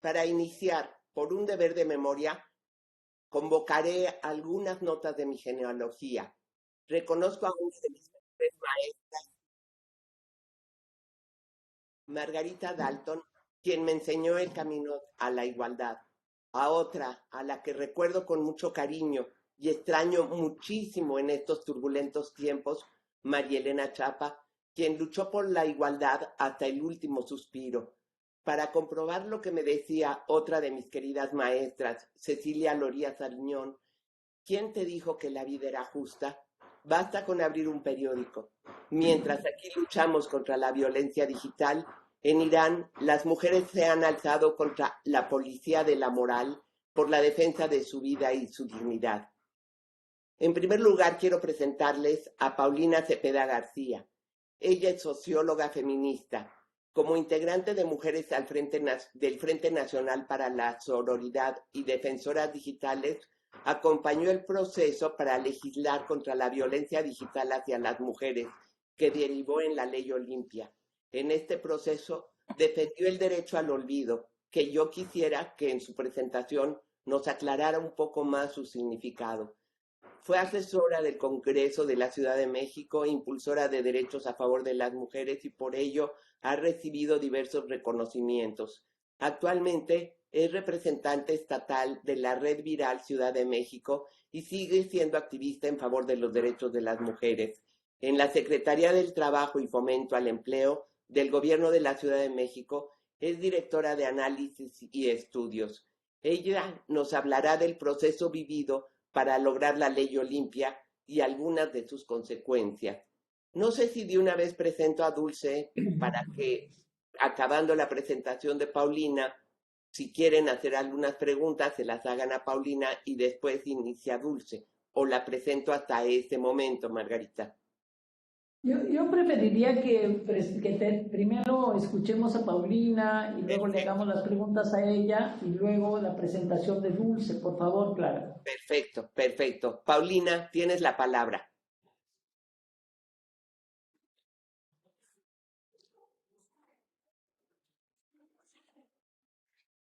Para iniciar, por un deber de memoria, convocaré algunas notas de mi genealogía. Reconozco a una de mis mejores maestras, Margarita Dalton, quien me enseñó el camino a la igualdad. A otra, a la que recuerdo con mucho cariño y extraño muchísimo en estos turbulentos tiempos, María Elena Chapa, quien luchó por la igualdad hasta el último suspiro. Para comprobar lo que me decía otra de mis queridas maestras, Cecilia Loría Sariñón, ¿quién te dijo que la vida era justa? Basta con abrir un periódico. Mientras aquí luchamos contra la violencia digital, en Irán las mujeres se han alzado contra la policía de la moral por la defensa de su vida y su dignidad. En primer lugar, quiero presentarles a Paulina Cepeda García. Ella es socióloga feminista. Como integrante de Mujeres del Frente Nacional para la Sororidad y Defensoras Digitales, acompañó el proceso para legislar contra la violencia digital hacia las mujeres, que derivó en la Ley Olimpia. En este proceso defendió el derecho al olvido, que yo quisiera que en su presentación nos aclarara un poco más su significado. Fue asesora del Congreso de la Ciudad de México, impulsora de derechos a favor de las mujeres y por ello ha recibido diversos reconocimientos. Actualmente es representante estatal de la Red Viral Ciudad de México y sigue siendo activista en favor de los derechos de las mujeres. En la Secretaría del Trabajo y Fomento al Empleo del Gobierno de la Ciudad de México es directora de análisis y estudios. Ella nos hablará del proceso vivido para lograr la Ley Olimpia y algunas de sus consecuencias. No sé si de una vez presento a Dulce para que, acabando la presentación de Paulina, si quieren hacer algunas preguntas, se las hagan a Paulina y después inicia Dulce. O la presento hasta ese momento, Margarita. Yo preferiría que primero escuchemos a Paulina y luego le hagamos las preguntas a ella y luego la presentación de Dulce, por favor, Clara. Perfecto, perfecto. Paulina, tienes la palabra.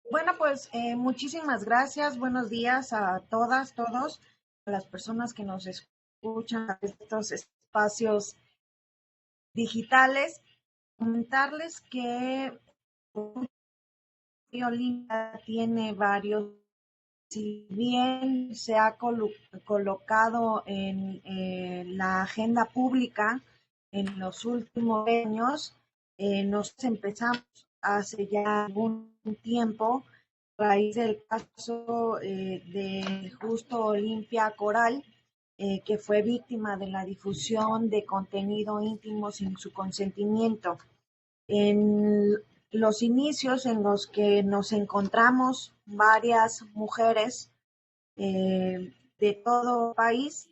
Bueno, pues muchísimas gracias. Buenos días a todas, todos, a las personas que nos escuchan en estos espacios digitales. Comentarles que Olimpia tiene varios, si bien se ha colocado en la agenda pública en los últimos años, nos empezamos hace ya algún tiempo a raíz del caso de Justo Olimpia Coral, que fue víctima de la difusión de contenido íntimo sin su consentimiento. En los inicios en los que nos encontramos varias mujeres de todo el país,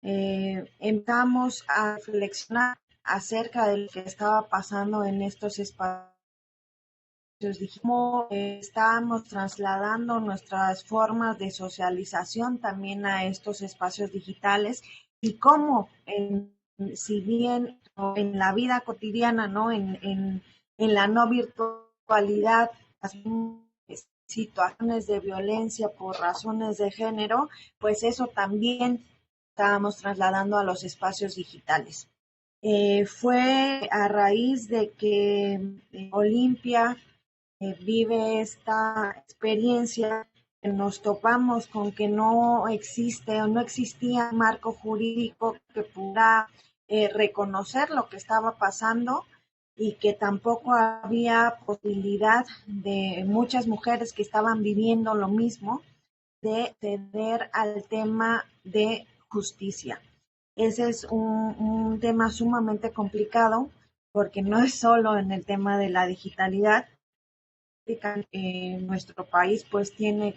empezamos a reflexionar acerca de lo que estaba pasando en estos espacios. Dijimos, estábamos trasladando nuestras formas de socialización también a estos espacios digitales y cómo, si bien en la vida cotidiana, ¿no? En la no virtualidad, situaciones de violencia por razones de género, pues eso también estábamos trasladando a los espacios digitales. Fue a raíz de que Olimpia vive esta experiencia, que nos topamos con que no existe o no existía un marco jurídico que pudiera reconocer lo que estaba pasando y que tampoco había posibilidad de muchas mujeres que estaban viviendo lo mismo de ceder al tema de justicia. Ese es un tema sumamente complicado porque no es solo en el tema de la digitalidad. Nuestro país pues tiene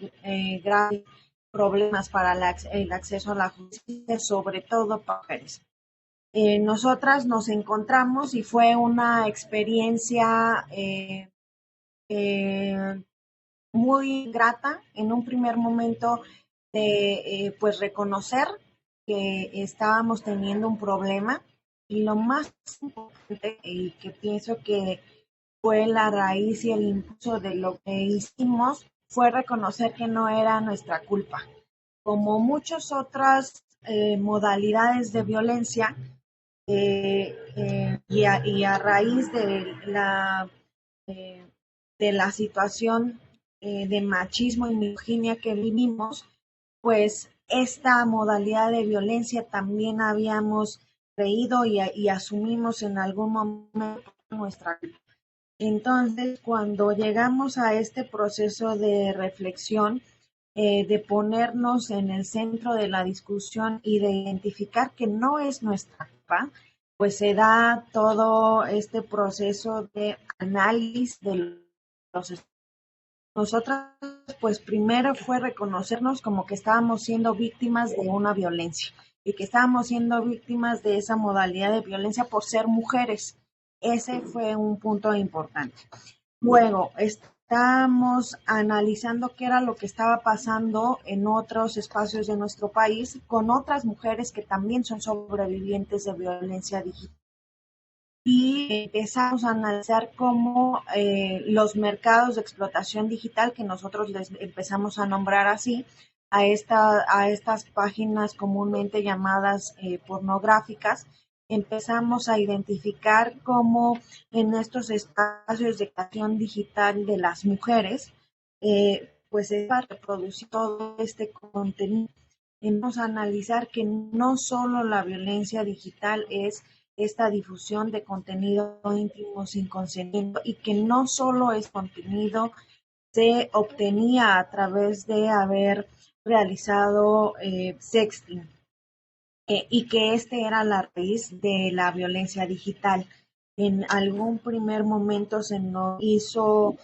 graves problemas para el acceso a la justicia, sobre todo para mujeres. Nosotras nos encontramos y fue una experiencia muy grata en un primer momento de pues reconocer que estábamos teniendo un problema y lo más importante y que pienso que fue la raíz y el impulso de lo que hicimos, fue reconocer que no era nuestra culpa. Como muchas otras modalidades de violencia, y a raíz eh, de la situación de machismo y misoginia que vivimos, pues esta modalidad de violencia también habíamos creído y asumimos en algún momento nuestra culpa. Entonces, cuando llegamos a este proceso de reflexión, de ponernos en el centro de la discusión y de identificar que no es nuestra culpa, pues se da todo este proceso de análisis de los. Nosotras, pues primero fue reconocernos como que estábamos siendo víctimas de una violencia y que estábamos siendo víctimas de esa modalidad de violencia por ser mujeres. Ese fue un punto importante. Luego, estamos analizando qué era lo que estaba pasando en otros espacios de nuestro país con otras mujeres que también son sobrevivientes de violencia digital. Y empezamos a analizar cómo los mercados de explotación digital, que nosotros les empezamos a nombrar así, a estas páginas comúnmente llamadas pornográficas, empezamos a identificar cómo en estos espacios de creación digital de las mujeres, pues se va a reproducir todo este contenido. Empezamos a analizar que no solo la violencia digital es esta difusión de contenido íntimo sin consentimiento y que no solo es contenido se obtenía a través de haber realizado sexting y que este era la raíz de la violencia digital. En algún primer momento se nos hizo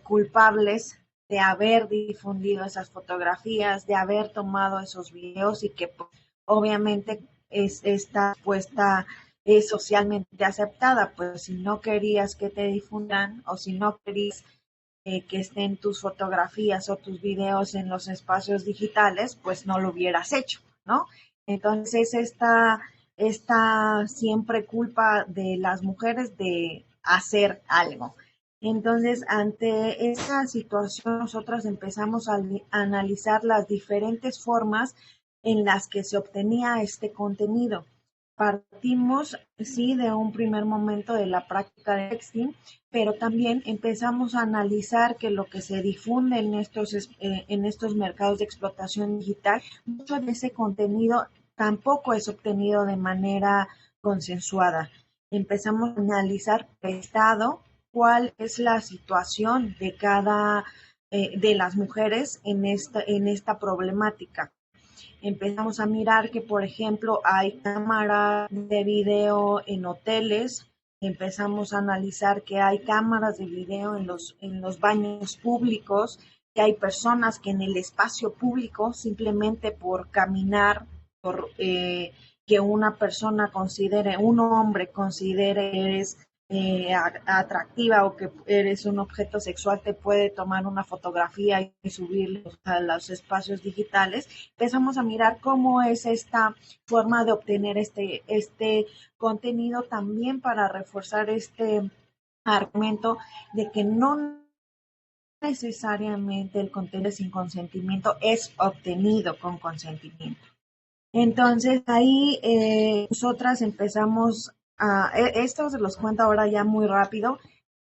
culpables de haber difundido esas fotografías, de haber tomado esos videos y que pues, obviamente esta puesta es socialmente aceptada, pues si no querías que te difundan o si no querías que estén tus fotografías o tus videos en los espacios digitales, pues no lo hubieras hecho, ¿no? Entonces, esta siempre culpa de las mujeres de hacer algo. Entonces, ante esa situación, nosotros empezamos a analizar las diferentes formas en las que se obtenía este contenido. Partimos, sí, de un primer momento de la práctica de sexting, pero también empezamos a analizar que lo que se difunde en estos mercados de explotación digital, mucho de ese contenido tampoco es obtenido de manera consensuada. Empezamos a analizar por estado cuál es la situación de cada de las mujeres en esta problemática. Empezamos a mirar que, por ejemplo, hay cámaras de video en hoteles, empezamos a analizar que hay cámaras de video en los baños públicos, que hay personas que en el espacio público, simplemente por caminar, por que una persona considere, un hombre considere es atractiva o que eres un objeto sexual, te puede tomar una fotografía y subirla a los espacios digitales. Empezamos a mirar cómo es esta forma de obtener este contenido también para reforzar este argumento de que no necesariamente el contenido sin consentimiento es obtenido con consentimiento. Entonces ahí nosotras empezamos esto se los cuento ahora ya muy rápido,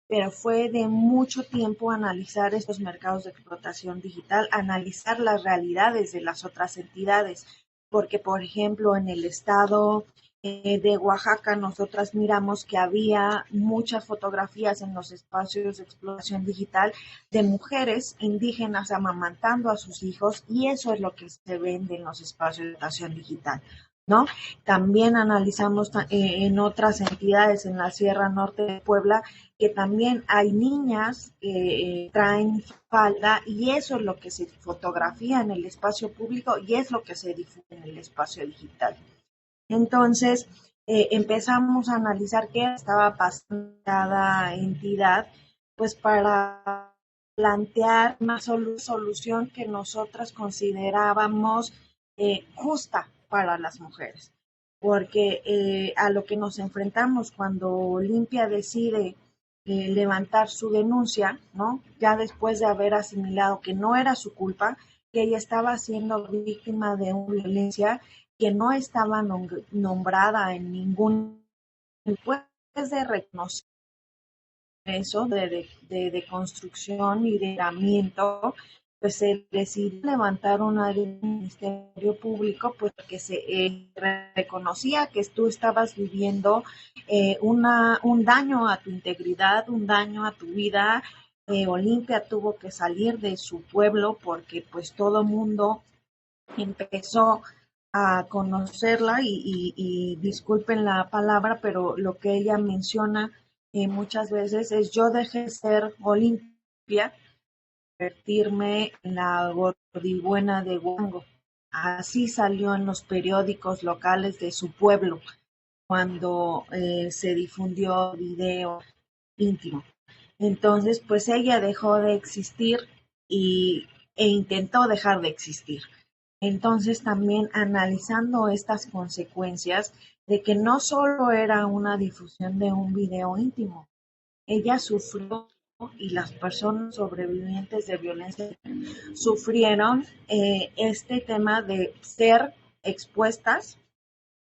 pero fue de mucho tiempo analizar estos mercados de explotación digital, analizar las realidades de las otras entidades, porque por ejemplo en el estado de Oaxaca nosotras miramos que había muchas fotografías en los espacios de explotación digital de mujeres indígenas amamantando a sus hijos y eso es lo que se vende en los espacios de explotación digital, ¿no? También analizamos en otras entidades en la Sierra Norte de Puebla que también hay niñas que traen falda y eso es lo que se fotografía en el espacio público y es lo que se difunde en el espacio digital. Entonces, empezamos a analizar qué estaba pasando en cada entidad, pues para plantear una solución que nosotras considerábamos justa para las mujeres. Porque a lo que nos enfrentamos cuando Olimpia decide levantar su denuncia, ¿no? Ya después de haber asimilado que no era su culpa, que ella estaba siendo víctima de una violencia que no estaba nombrada en ningún, después de reconocer eso, de construcción y de herramienta, pues se decidió levantar una del Ministerio Público, pues que se reconocía que tú estabas viviendo un daño a tu integridad, un daño a tu vida. Olimpia tuvo que salir de su pueblo porque pues todo mundo empezó a conocerla y disculpen la palabra, pero lo que ella menciona muchas veces es yo dejé de ser Olimpia, convertirme en la gordibuena de Huango. Así salió en los periódicos locales de su pueblo cuando se difundió video íntimo. Entonces, pues ella dejó de existir e intentó dejar de existir. Entonces, también analizando estas consecuencias de que no solo era una difusión de un video íntimo, ella sufrió y las personas sobrevivientes de violencia sufrieron este tema de ser expuestas,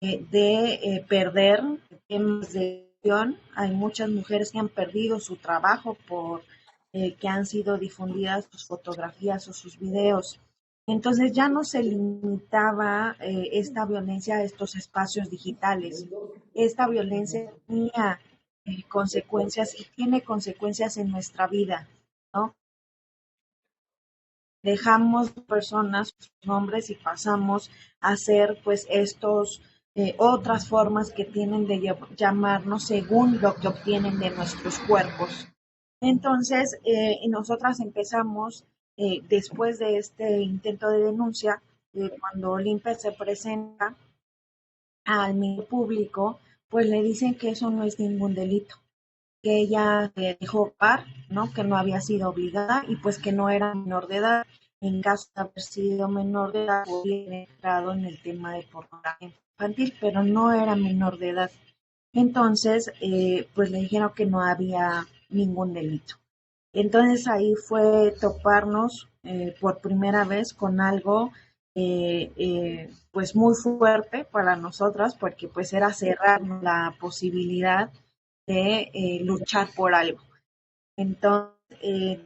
de perder temas de acción. Hay muchas mujeres que han perdido su trabajo por que han sido difundidas sus fotografías o sus videos. Entonces ya no se limitaba esta violencia a estos espacios digitales. Esta violencia tenía consecuencias y tiene consecuencias en nuestra vida, ¿no? Dejamos personas, sus nombres y pasamos a hacer pues estos otras formas que tienen de llamarnos según lo que obtienen de nuestros cuerpos. Entonces, nosotras empezamos, después de este intento de denuncia, cuando Olimpia se presenta al Ministerio Público, pues le dicen que eso no es ningún delito, que ella dejó par, ¿no? Que no había sido obligada y pues que no era menor de edad. En caso de haber sido menor de edad, hubiera entrado en el tema de pornografía infantil, pero no era menor de edad. Entonces, pues le dijeron que no había ningún delito. Entonces ahí fue toparnos por primera vez con algo pues muy fuerte para nosotras, porque pues era cerrarnos la posibilidad de luchar por algo. Entonces,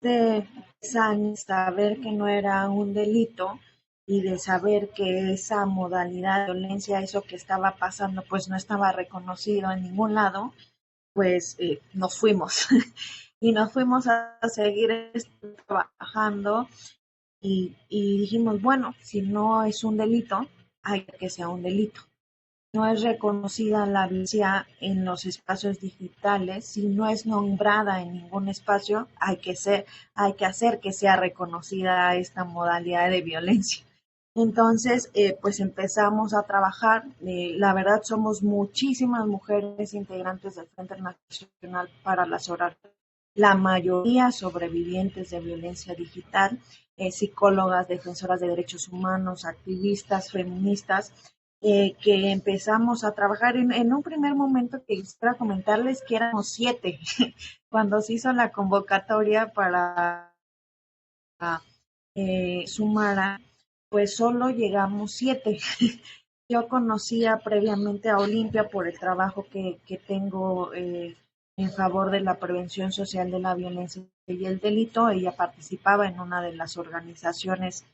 de saber que no era un delito y de saber que esa modalidad de violencia, eso que estaba pasando, pues no estaba reconocido en ningún lado, pues nos fuimos y nos fuimos a seguir trabajando y dijimos, bueno, si no es un delito, hay que sea un delito. No es reconocida la violencia en los espacios digitales, si no es nombrada en ningún espacio, hay que hacer que sea reconocida esta modalidad de violencia. Entonces, pues empezamos a trabajar. La verdad, somos muchísimas mujeres integrantes del Frente Nacional para la Sororabilidad, la mayoría sobrevivientes de violencia digital, psicólogas, defensoras de derechos humanos, activistas, feministas, que empezamos a trabajar en un primer momento. Que quisiera comentarles que éramos 7 cuando se hizo la convocatoria para sumar, pues solo llegamos 7. Yo conocía previamente a Olimpia por el trabajo que tengo en favor de la prevención social de la violencia y el delito. Ella participaba en una de las organizaciones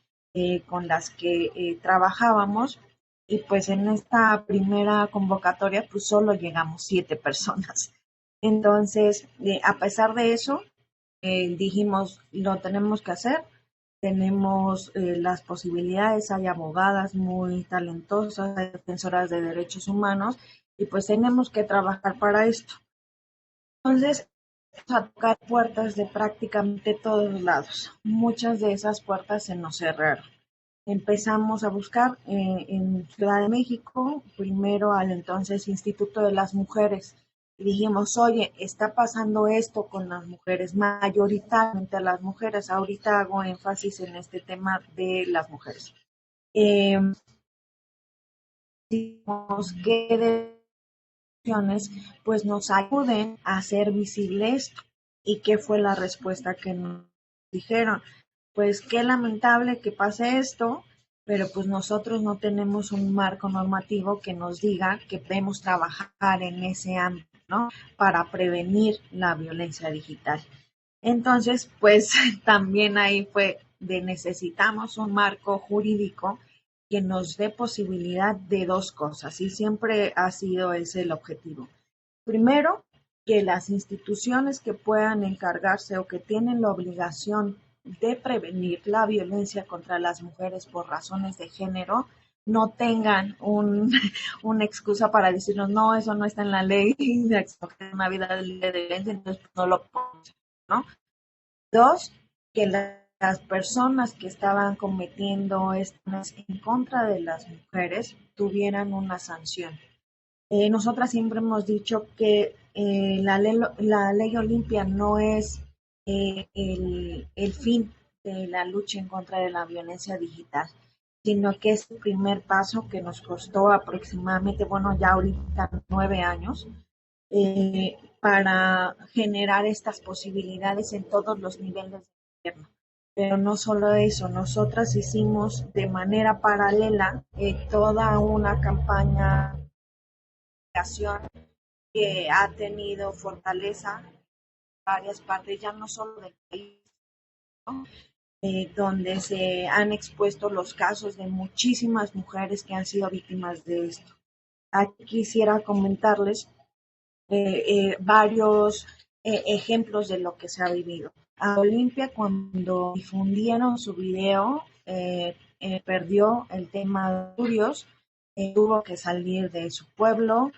con las que trabajábamos, y pues en esta primera convocatoria pues solo llegamos 7 personas. Entonces, a pesar de eso, dijimos, lo tenemos que hacer, tenemos las posibilidades, hay abogadas muy talentosas, hay defensoras de derechos humanos, y pues tenemos que trabajar para esto. Entonces, a tocar puertas de prácticamente todos lados. Muchas de esas puertas se nos cerraron. Empezamos a buscar en Ciudad de México, primero al entonces Instituto de las Mujeres, y dijimos, oye, está pasando esto con las mujeres, mayoritariamente a las mujeres. Ahorita hago énfasis en este tema de las mujeres. Dijimos, ¿qué pues nos ayuden a hacer visible esto. ¿Y qué fue la respuesta que nos dijeron? Pues qué lamentable que pase esto, pero pues nosotros no tenemos un marco normativo que nos diga que debemos trabajar en ese ámbito, ¿no? Para prevenir la violencia digital. Entonces, pues también ahí fue de necesitamos un marco jurídico que nos dé posibilidad de dos cosas, y siempre ha sido ese el objetivo. Primero, que las instituciones que puedan encargarse o que tienen la obligación de prevenir la violencia contra las mujeres por razones de género no tengan una excusa para decirnos, no, eso no está en la ley, de una vida libre de violencia, entonces no lo podemos hacer, ¿no? Dos, que las personas que estaban cometiendo estas en contra de las mujeres tuvieran una sanción. Nosotras siempre hemos dicho que la ley Olimpia no es el fin de la lucha en contra de la violencia digital, sino que es el primer paso que nos costó aproximadamente, bueno, ya ahorita 9 años, para generar estas posibilidades en todos los niveles de gobierno. Pero no solo eso, nosotras hicimos de manera paralela toda una campaña que ha tenido fortaleza en varias partes, ya no solo del país, ¿no? Donde se han expuesto los casos de muchísimas mujeres que han sido víctimas de esto. Aquí quisiera comentarles varios ejemplos de lo que se ha vivido. A Olimpia, cuando difundieron su video, perdió el tema de estudios, tuvo que salir de su pueblo,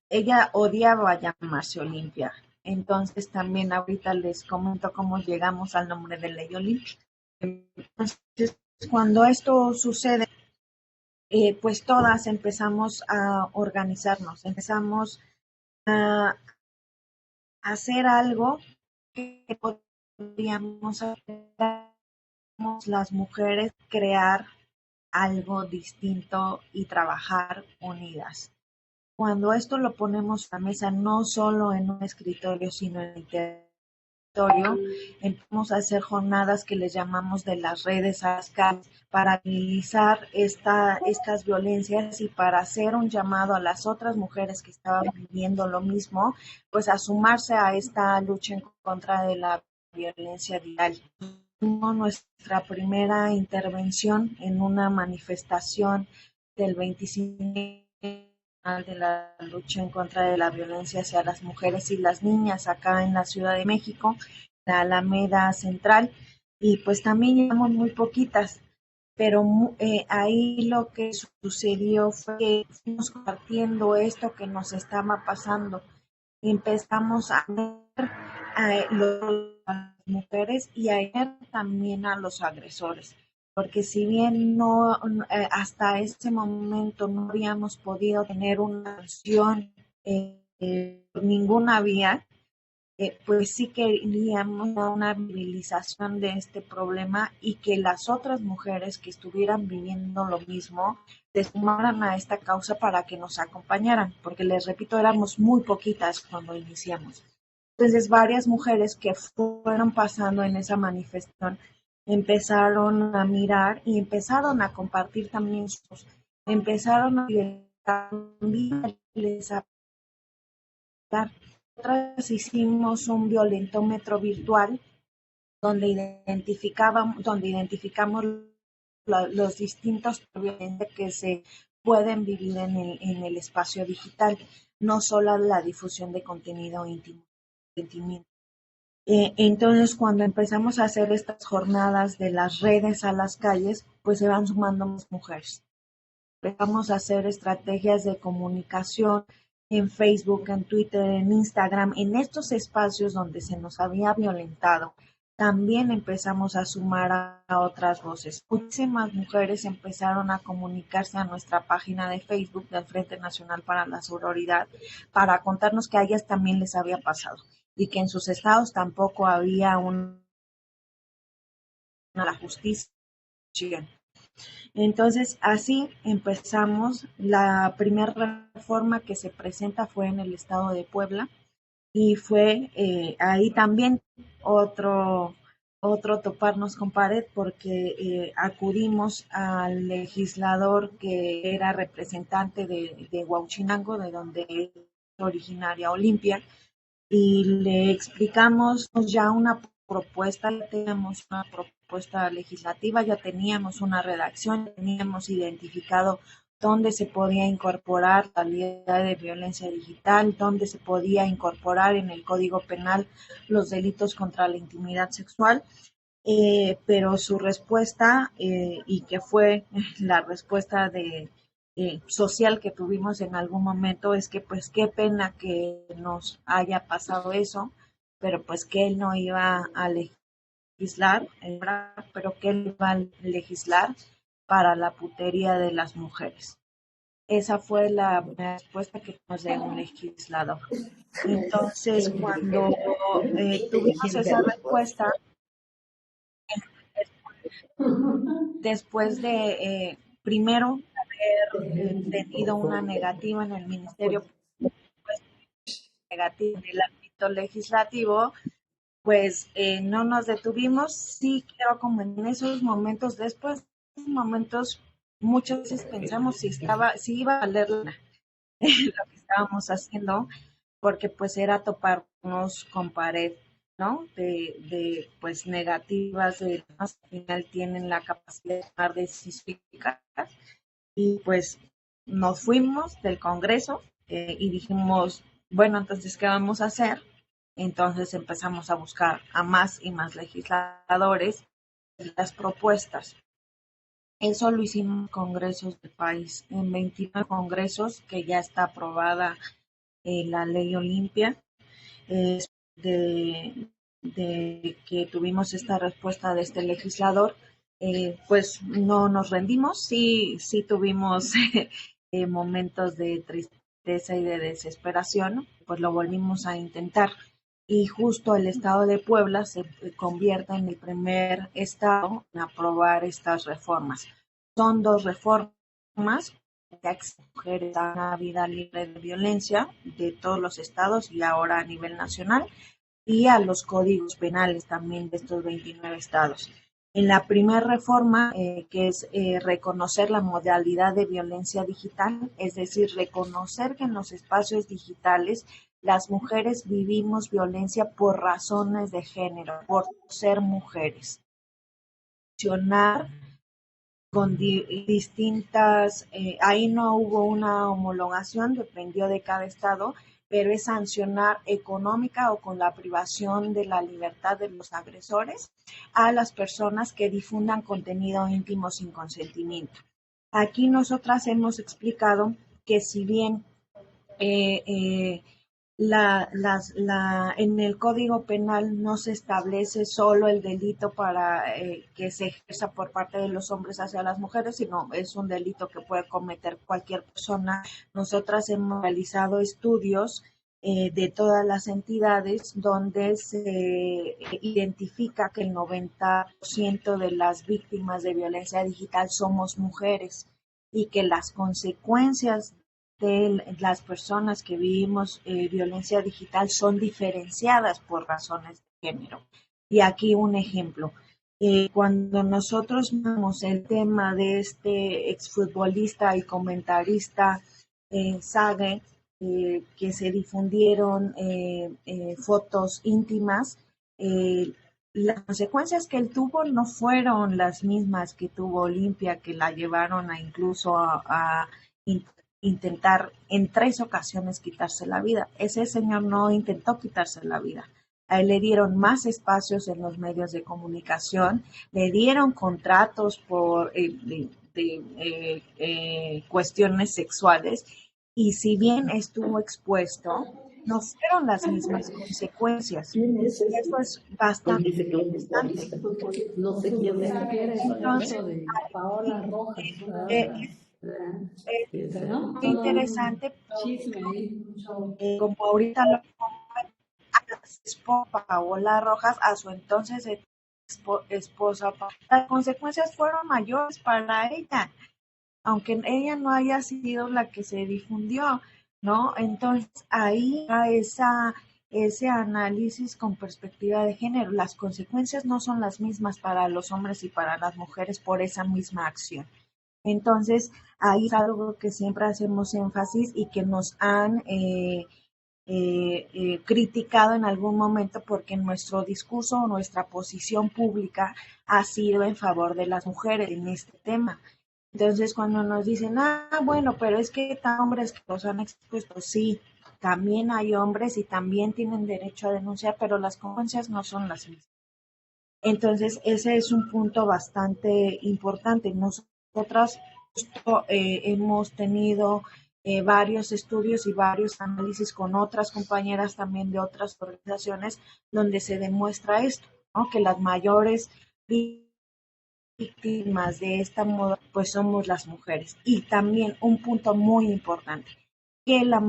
ella odiaba llamarse Olimpia. Entonces también ahorita les comento cómo llegamos al nombre de Ley Olimpia. Entonces, cuando esto sucede, pues todas empezamos a organizarnos, empezamos a hacer algo que podríamos hacer las mujeres, crear algo distinto y trabajar unidas. Cuando esto lo ponemos a la mesa, no solo en un escritorio, sino en el territorio, empezamos a hacer jornadas que les llamamos de las redes a las calles para visibilizar estas violencias y para hacer un llamado a las otras mujeres que estaban viviendo lo mismo, pues a sumarse a esta lucha en contra de la violencia digital. Nuestra primera intervención en una manifestación del 25 de la lucha en contra de la violencia hacia las mujeres y las niñas acá en la Ciudad de México, la Alameda Central, y pues también llevamos muy poquitas, pero ahí lo que sucedió fue que fuimos compartiendo esto que nos estaba pasando y empezamos a ver a las mujeres y a ver también a los agresores, porque si bien no hasta ese momento no habíamos podido tener una acción por ninguna vía, pues sí queríamos una visibilización de este problema y que las otras mujeres que estuvieran viviendo lo mismo se sumaran a esta causa para que nos acompañaran, porque les repito, éramos muy poquitas cuando iniciamos. Entonces varias mujeres que fueron pasando en esa manifestación empezaron a mirar y empezaron a compartir también empezaron a también les a nosotras hicimos un violentómetro virtual donde identificamos los distintos violencias que se pueden vivir en el espacio digital, no solo la difusión de contenido íntimo. Entonces, cuando empezamos a hacer estas jornadas de las redes a las calles, pues se van sumando más mujeres. Empezamos a hacer estrategias de comunicación en Facebook, en Twitter, en Instagram, en estos espacios donde se nos había violentado. También empezamos a sumar a otras voces. Muchísimas mujeres empezaron a comunicarse a nuestra página de Facebook del Frente Nacional para la Sororidad para contarnos que a ellas también les había pasado y que en sus estados tampoco había la justicia. Entonces, así empezamos. La primera reforma que se presenta fue en el estado de Puebla y fue ahí también otro, otro toparnos con pared porque acudimos al legislador que era representante de Huauchinango, de donde es originaria Olimpia, y le explicamos ya una propuesta, ya teníamos una propuesta legislativa, ya teníamos una redacción, teníamos identificado dónde se podía incorporar la ley de violencia digital, dónde se podía incorporar en el Código Penal los delitos contra la intimidad sexual, pero su respuesta, y que fue la respuesta social que tuvimos en algún momento, es que pues qué pena que nos haya pasado eso, pero pues que él no iba a legislar, pero que él iba a legislar para la putería de las mujeres. Esa fue la respuesta que nos dio un legislador. Entonces, cuando tuvimos esa respuesta, después de primero haber tenido una negativa en el ministerio, pues, negativa en el ámbito legislativo, pues no nos detuvimos. Sí, creo como en esos momentos, después de esos momentos, muchas veces pensamos si iba a valer lo que estábamos haciendo, porque pues era toparnos con pared, ¿no? Pues negativas, de al final tienen la capacidad de tomar decisiones y pues nos fuimos del Congreso y dijimos, bueno, entonces, ¿qué vamos a hacer? Entonces empezamos a buscar a más y más legisladores y las propuestas. Eso lo hicimos en congresos del país, en 29 congresos que ya está aprobada la ley Olimpia. De que tuvimos esta respuesta de este legislador, pues no nos rendimos, sí tuvimos momentos de tristeza y de desesperación, pues lo volvimos a intentar. Y justo el estado de Puebla se convierte en el primer estado en aprobar estas reformas. Son 2 reformas que mujeres a una vida libre de violencia de todos los estados y ahora a nivel nacional, y a los códigos penales también de estos 29 estados. En la primera reforma, que es reconocer la modalidad de violencia digital, es decir, reconocer que en los espacios digitales las mujeres vivimos violencia por razones de género, por ser mujeres. Funcionar con distintas, ahí no hubo una homologación, dependió de cada estado, pero es sancionar económica o con la privación de la libertad de los agresores a las personas que difundan contenido íntimo sin consentimiento. Aquí nosotras hemos explicado que si bien en el Código Penal no se establece solo el delito para que se ejerza por parte de los hombres hacia las mujeres, sino es un delito que puede cometer cualquier persona. Nosotras hemos realizado estudios de todas las entidades donde se identifica que el 90% de las víctimas de violencia digital somos mujeres y que las consecuencias de las personas que vivimos violencia digital son diferenciadas por razones de género. Y aquí un ejemplo. Cuando nosotros vemos el tema de este exfutbolista y comentarista Sage, que se difundieron fotos íntimas, las consecuencias que él tuvo no fueron las mismas que tuvo Olimpia, que la llevaron a incluso a intentar en 3 ocasiones quitarse la vida. Ese señor no intentó quitarse la vida. A él le dieron más espacios en los medios de comunicación, le dieron contratos por cuestiones sexuales, y si bien estuvo expuesto, no fueron las mismas consecuencias. Eso es bastante interesante. No sé quién es. Entonces, Paola Rojas. Es interesante, como ahorita lo Paola Rojas, a su entonces esposa. Las consecuencias fueron mayores para ella, aunque ella no haya sido la que se difundió, ¿no? Entonces ahí a ese análisis con perspectiva de género, las consecuencias no son las mismas para los hombres y para las mujeres por esa misma acción. Entonces, ahí es algo que siempre hacemos énfasis y que nos han criticado en algún momento porque nuestro discurso o nuestra posición pública ha sido en favor de las mujeres en este tema. Entonces, cuando nos dicen, bueno, pero es que hay hombres que los han expuesto, sí, también hay hombres y también tienen derecho a denunciar, pero las consecuencias no son las mismas. Entonces, ese es un punto bastante importante. Nosotras justo, hemos tenido varios estudios y varios análisis con otras compañeras también de otras organizaciones donde se demuestra esto, ¿no? Que las mayores víctimas de esta moda pues somos las mujeres. Y también un punto muy importante, que las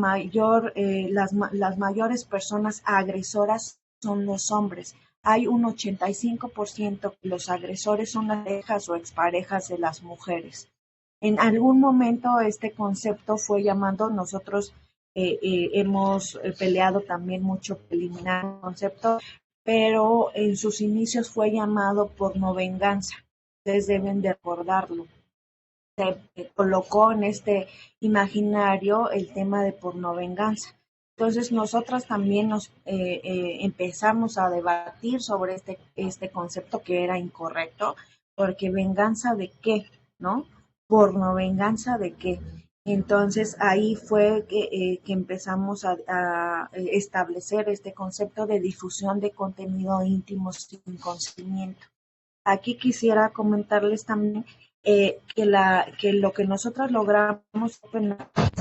mayores personas agresoras son los hombres. Hay un 85% que los agresores son las parejas o exparejas de las mujeres. En algún momento este concepto fue llamado, nosotros hemos peleado también mucho para eliminar el concepto, pero en sus inicios fue llamado pornovenganza. Ustedes deben de recordarlo. Se colocó en este imaginario el tema de pornovenganza. Entonces nosotras también nos empezamos a debatir sobre este concepto que era incorrecto, porque venganza de qué, ¿no? Pornovenganza de qué. Entonces ahí fue que empezamos a establecer este concepto de difusión de contenido íntimo sin consentimiento. Aquí quisiera comentarles también que lo que nosotros logramos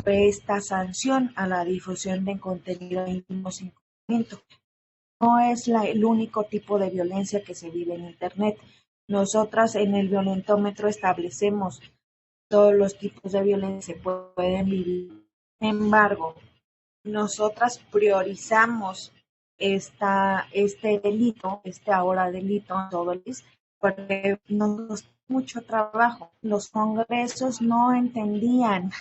fue esta sanción a la difusión de contenido íntimo sin consentimiento. No es el único tipo de violencia que se vive en Internet. Nosotras en el violentómetro establecemos todos los tipos de violencia que se pueden vivir. Sin embargo, nosotras priorizamos este delito, ahora delito, todo el país, porque nos costó mucho trabajo. Los congresos no entendían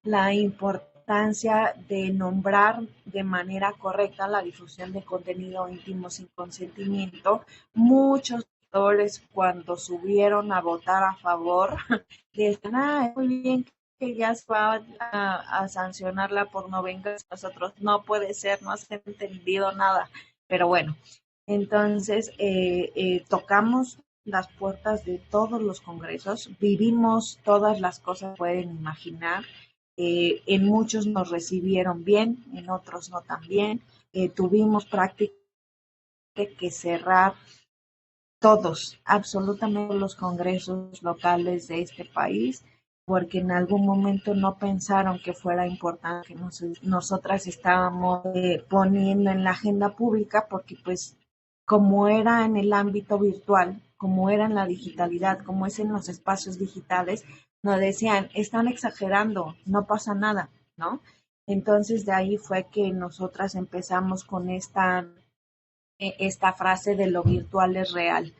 la importancia de nombrar de manera correcta la difusión de contenido íntimo sin consentimiento. Muchos senadores cuando subieron a votar a favor decían, es muy bien que ya se va a sancionar la pornovenganza. Nosotros no puede ser, no se ha entendido nada. Pero bueno, entonces tocamos las puertas de todos los congresos, vivimos todas las cosas que pueden imaginar. En muchos nos recibieron bien, en otros no tan bien. Tuvimos prácticamente que cerrar todos, absolutamente los congresos locales de este país, porque en algún momento no pensaron que fuera importante que nosotras estábamos poniendo en la agenda pública, porque pues como era en el ámbito virtual, como era en la digitalidad, como es en los espacios digitales, nos decían, están exagerando, no pasa nada, ¿no? Entonces de ahí fue que nosotras empezamos con esta frase de lo virtual es real,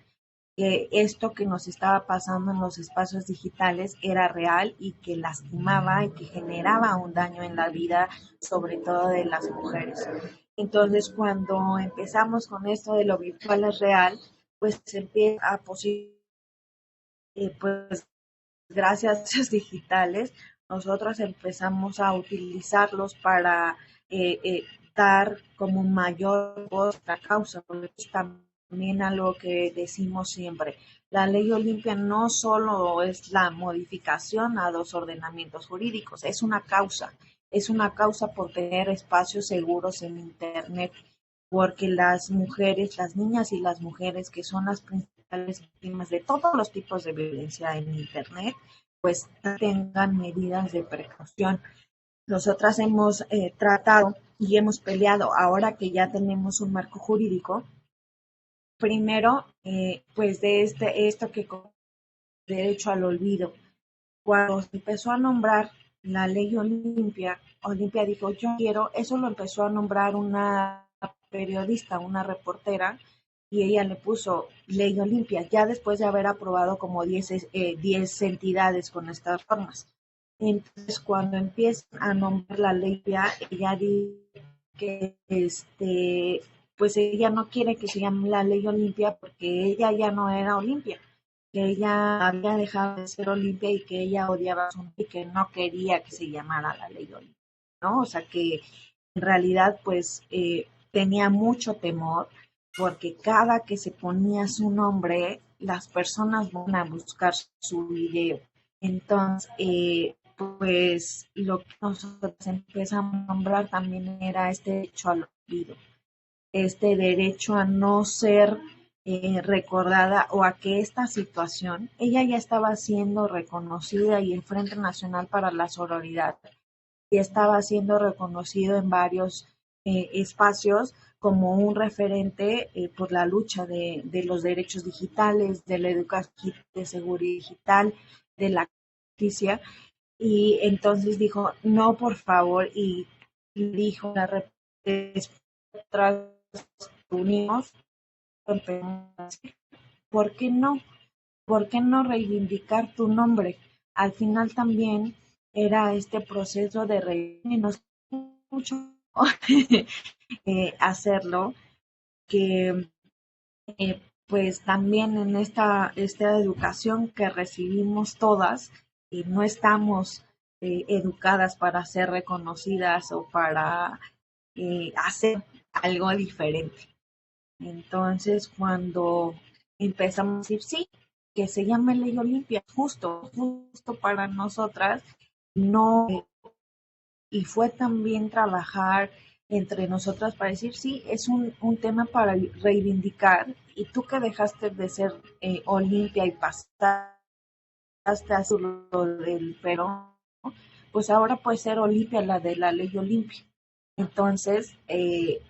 que esto que nos estaba pasando en los espacios digitales era real y que lastimaba y que generaba un daño en la vida, sobre todo de las mujeres. Entonces, cuando empezamos con esto de lo virtual es real, pues se empieza a pues gracias a los digitales, nosotros empezamos a utilizarlos para dar como mayor voz a la causa, porque es también algo que decimos siempre. La ley Olimpia no solo es la modificación a los ordenamientos jurídicos, es una causa por tener espacios seguros en Internet, porque las mujeres, las niñas y las mujeres que son las principales víctimas de todos los tipos de violencia en Internet, pues tengan medidas de precaución. Nosotras hemos tratado y hemos peleado, ahora que ya tenemos un marco jurídico, primero, pues de esto que con derecho al olvido. Cuando se empezó a nombrar la ley Olimpia, Olimpia dijo, yo quiero, eso lo empezó a nombrar una periodista, una reportera, y ella le puso Ley Olimpia, ya después de haber aprobado como 10 entidades con estas formas. Entonces, cuando empiezan a nombrar la ley Olimpia, ella dice que pues ella no quiere que se llame la Ley Olimpia porque ella ya no era Olimpia, que ella había dejado de ser Olimpia y que ella odiaba su nombre y que no quería que se llamara la Ley Olimpia, ¿no? O sea que en realidad pues tenía mucho temor porque cada que se ponía su nombre, las personas van a buscar su video. Entonces, pues lo que nosotros empezamos a nombrar también era este derecho al olvido, este derecho a no ser recordada o a que esta situación, ella ya estaba siendo reconocida y el Frente Nacional para la Sororidad y estaba siendo reconocido en varios espacios como un referente por la lucha de los derechos digitales, de la educación de seguridad digital, de la justicia. Y entonces dijo, no, por favor, y dijo la tras unimos, ¿por qué no? ¿Por qué no reivindicar tu nombre? Al final también era este proceso de reivindicar mucho hacerlo, que pues también en esta educación que recibimos todas, no estamos educadas para ser reconocidas o para hacer algo diferente. Entonces, cuando empezamos a decir, sí, que se llame Ley Olimpia, justo para nosotras, no, y fue también trabajar entre nosotras para decir, sí, es un tema para reivindicar, y tú que dejaste de ser Olimpia y pasaste a ser lo del Perón, pues ahora puede ser Olimpia, la de la Ley Olimpia. Entonces,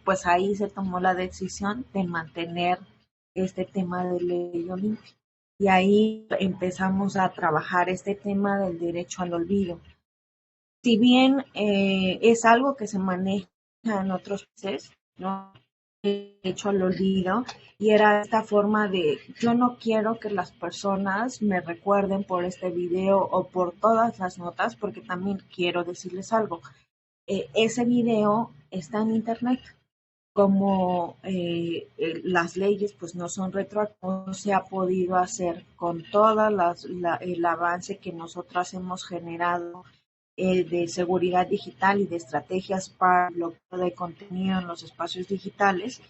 pues ahí se tomó la decisión de mantener este tema de Ley Olimpia. Y ahí empezamos a trabajar este tema del derecho al olvido. Si bien es algo que se maneja en otros países, ¿no? Derecho al olvido, y era esta forma de, yo no quiero que las personas me recuerden por este video o por todas las notas, porque también quiero decirles algo. Ese video está en internet. Como las leyes pues no son retroactivas, no se ha podido hacer con todo el avance que nosotras hemos generado de seguridad digital y de estrategias para el bloqueo de contenido en los espacios digitales,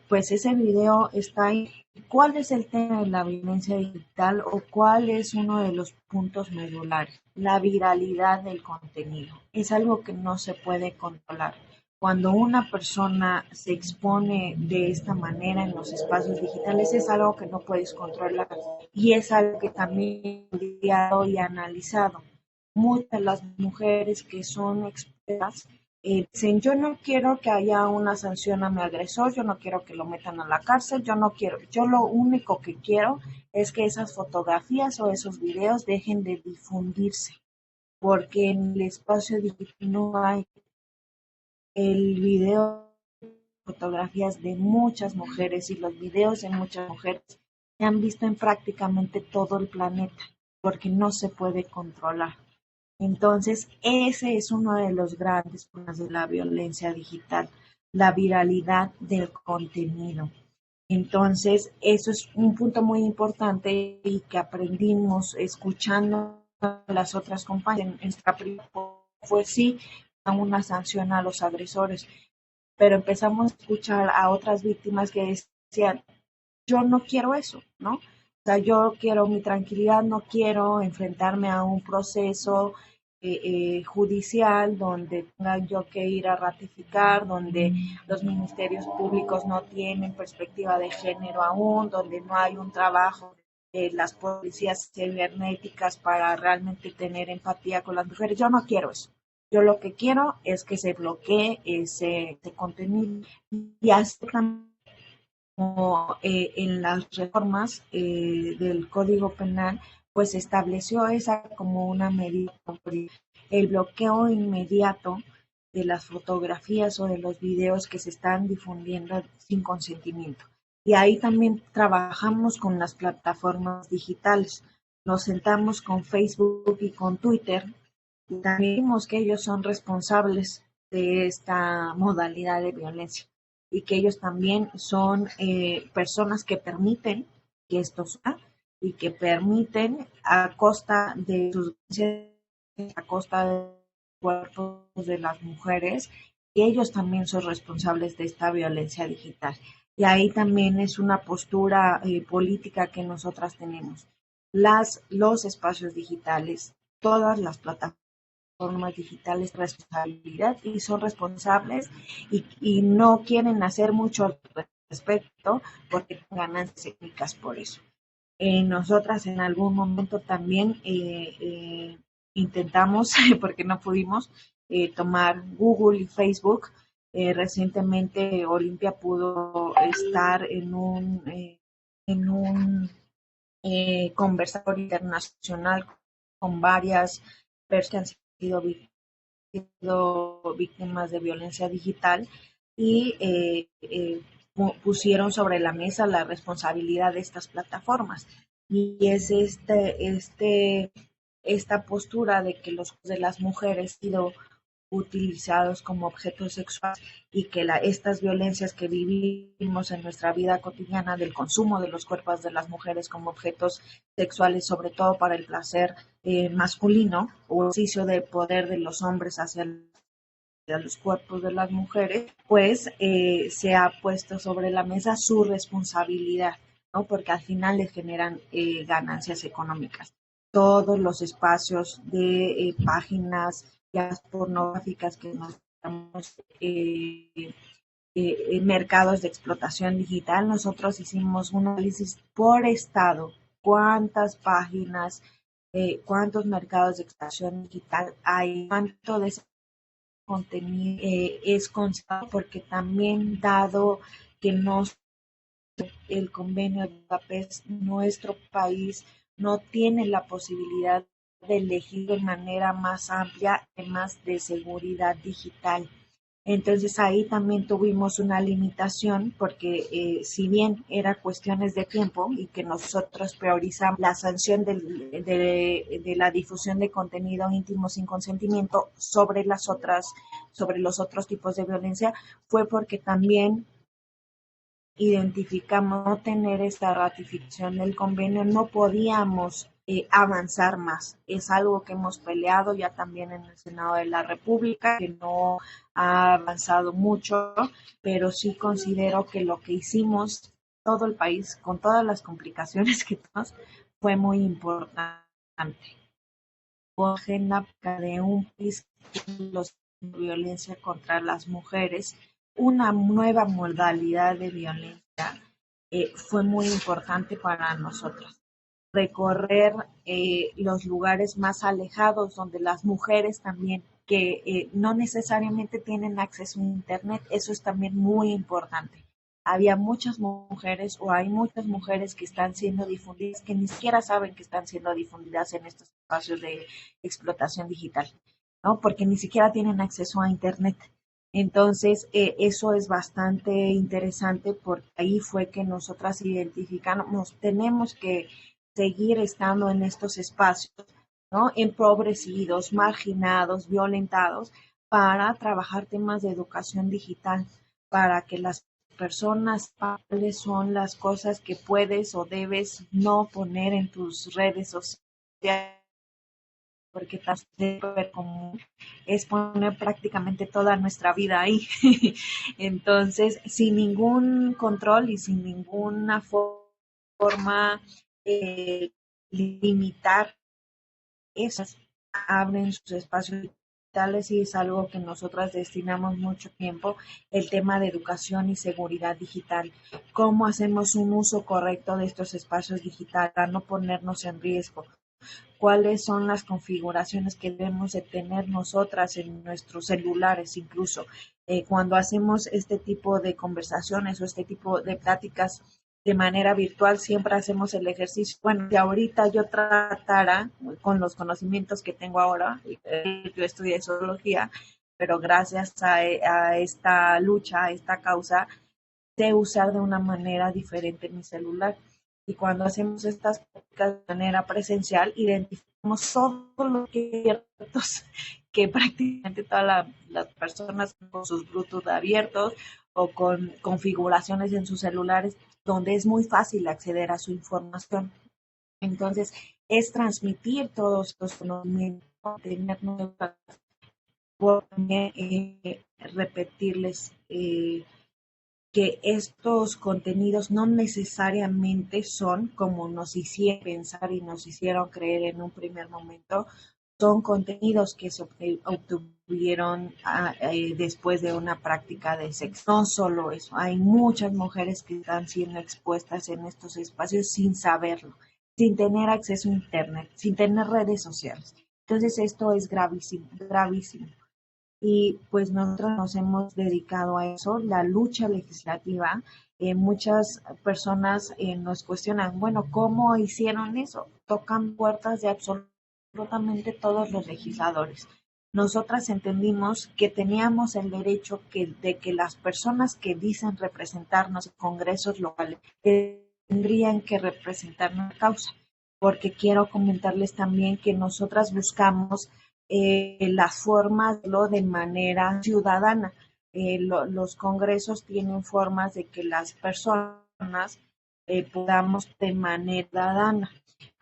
pues ese video está ahí. ¿Cuál es el tema de la violencia digital o cuál es uno de los puntos medulares? La viralidad del contenido. Es algo que no se puede controlar. Cuando una persona se expone de esta manera en los espacios digitales, es algo que no puedes controlar y es algo que también he estudiado y analizado. Muchas de las mujeres que son expertas dicen, yo no quiero que haya una sanción a mi agresor, yo no quiero que lo metan a la cárcel, yo no quiero, yo lo único que quiero es que esas fotografías o esos videos dejen de difundirse, porque en el espacio digital no hay el video, fotografías de muchas mujeres y los videos de muchas mujeres se han visto en prácticamente todo el planeta, porque no se puede controlar. Entonces, ese es uno de los grandes problemas de la violencia digital, la viralidad del contenido. Entonces, eso es un punto muy importante y que aprendimos escuchando a las otras compañeras. En nuestra primera fue sí una sanción a los agresores, pero empezamos a escuchar a otras víctimas que decían, yo no quiero eso, ¿no? O sea, yo quiero mi tranquilidad, no quiero enfrentarme a un proceso judicial donde tenga yo que ir a ratificar, donde los ministerios públicos no tienen perspectiva de género aún, donde no hay un trabajo de las policías cibernéticas para realmente tener empatía con las mujeres. Yo no quiero eso. Yo lo que quiero es que se bloquee ese contenido y así como en las reformas del Código Penal, pues estableció esa como una medida, el bloqueo inmediato de las fotografías o de los videos que se están difundiendo sin consentimiento. Y ahí también trabajamos con las plataformas digitales. Nos sentamos con Facebook y con Twitter y también vimos que ellos son responsables de esta modalidad de violencia y que ellos también son personas que permiten que esto suceda y que permiten a costa de sus a costa de los cuerpos de las mujeres, y ellos también son responsables de esta violencia digital. Y ahí también es una postura política que nosotras tenemos. Los espacios digitales, todas las plataformas digitales, responsabilidad y son responsables y no quieren hacer mucho al respecto porque ganan técnicas por eso. Nosotras en algún momento también intentamos, porque no pudimos, tomar Google y Facebook. Recientemente Olimpia pudo estar en un conversatorio internacional con varias personas que han sido víctimas de violencia digital y pusieron sobre la mesa la responsabilidad de estas plataformas. Y es esta postura de que los de las mujeres han sido utilizados como objetos sexuales y que estas violencias que vivimos en nuestra vida cotidiana del consumo de los cuerpos de las mujeres como objetos sexuales, sobre todo para el placer masculino o ejercicio de poder de los hombres hacia los cuerpos de las mujeres, pues se ha puesto sobre la mesa su responsabilidad, ¿no? Porque al final le generan ganancias económicas. Todos los espacios de páginas ya pornográficas que nos estamos mercados de explotación digital, nosotros hicimos un análisis por estado, cuántas páginas, cuántos mercados de explotación digital hay, cuánto de ese contenido es constante, porque también dado que no el convenio de Budapest, nuestro país no tiene la posibilidad de elegir de manera más amplia temas de seguridad digital. Entonces ahí también tuvimos una limitación porque si bien era cuestiones de tiempo y que nosotros priorizamos la sanción de la difusión de contenido íntimo sin consentimiento sobre los otros tipos de violencia, fue porque también identificamos no tener esta ratificación del convenio, no podíamos avanzar más. Es algo que hemos peleado ya también en el Senado de la República, que no ha avanzado mucho, pero sí considero que lo que hicimos todo el país, con todas las complicaciones que tenemos, fue muy importante. Agenda de un país que los violencia contra las mujeres, una nueva modalidad de violencia, fue muy importante para nosotros. Recorrer los lugares más alejados donde las mujeres también que no necesariamente tienen acceso a internet, eso es también muy importante. Había muchas mujeres o hay muchas mujeres que están siendo difundidas que ni siquiera saben que están siendo difundidas en estos espacios de explotación digital, ¿no? Porque ni siquiera tienen acceso a internet. Entonces, eso es bastante interesante porque ahí fue que nosotras identificamos, tenemos que seguir estando en estos espacios, ¿no? Empobrecidos, marginados, violentados, para trabajar temas de educación digital, para que las personas cuáles son las cosas que puedes o debes no poner en tus redes sociales, porque súper común es poner prácticamente toda nuestra vida ahí. Entonces, sin ningún control y sin ninguna forma limitar esas, abren sus espacios digitales y es algo que nosotras destinamos mucho tiempo, el tema de educación y seguridad digital. ¿Cómo hacemos un uso correcto de estos espacios digitales para no ponernos en riesgo? ¿Cuáles son las configuraciones que debemos de tener nosotras en nuestros celulares incluso? Cuando hacemos este tipo de conversaciones o este tipo de pláticas de manera virtual, siempre hacemos el ejercicio. Bueno, si ahorita yo tratara, con los conocimientos que tengo ahora, yo estudié sociología, pero gracias a esta lucha, a esta causa, sé usar de una manera diferente mi celular. Y cuando hacemos estas prácticas de manera presencial, identificamos todos los abiertos que prácticamente todas las personas con sus Bluetooth abiertos o con configuraciones en sus celulares donde es muy fácil acceder a su información. Entonces, es transmitir todos estos conocimientos, tener nuevas formas, repetirles que estos contenidos no necesariamente son como nos hicieron pensar y nos hicieron creer en un primer momento, son contenidos que se obtuvieron después de una práctica de sexo. No solo eso, hay muchas mujeres que están siendo expuestas en estos espacios sin saberlo, sin tener acceso a internet, sin tener redes sociales. Entonces esto es gravísimo, gravísimo. Y pues nosotros nos hemos dedicado a eso, la lucha legislativa. Muchas personas nos cuestionan, bueno, ¿cómo hicieron eso? Tocan puertas de absolutamente todos los legisladores. Nosotras entendimos que teníamos el derecho de que las personas que dicen representarnos en congresos locales tendrían que representar nuestra causa, porque quiero comentarles también que nosotras buscamos las formas de manera ciudadana. Los congresos tienen formas de que las personas podamos de manera ciudadana,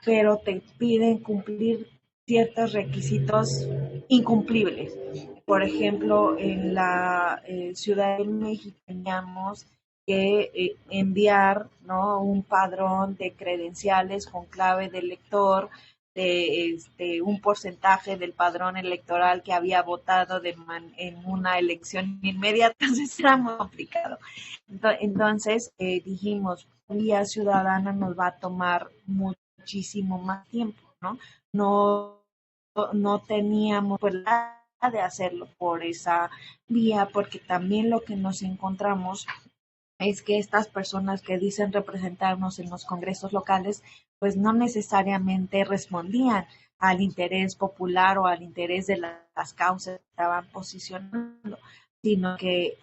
pero te piden cumplir ciertos requisitos incumplibles. Por ejemplo, en la Ciudad de México teníamos que enviar, ¿no?, un padrón de credenciales con clave de lector, de un porcentaje del padrón electoral que había votado en una elección inmediata. Entonces era muy complicado. Entonces dijimos, vía ciudadana nos va a tomar muchísimo más tiempo, ¿no? No teníamos pues la de hacerlo por esa vía, porque también lo que nos encontramos es que estas personas que dicen representarnos en los congresos locales, pues no necesariamente respondían al interés popular o al interés de las causas que estaban posicionando, sino que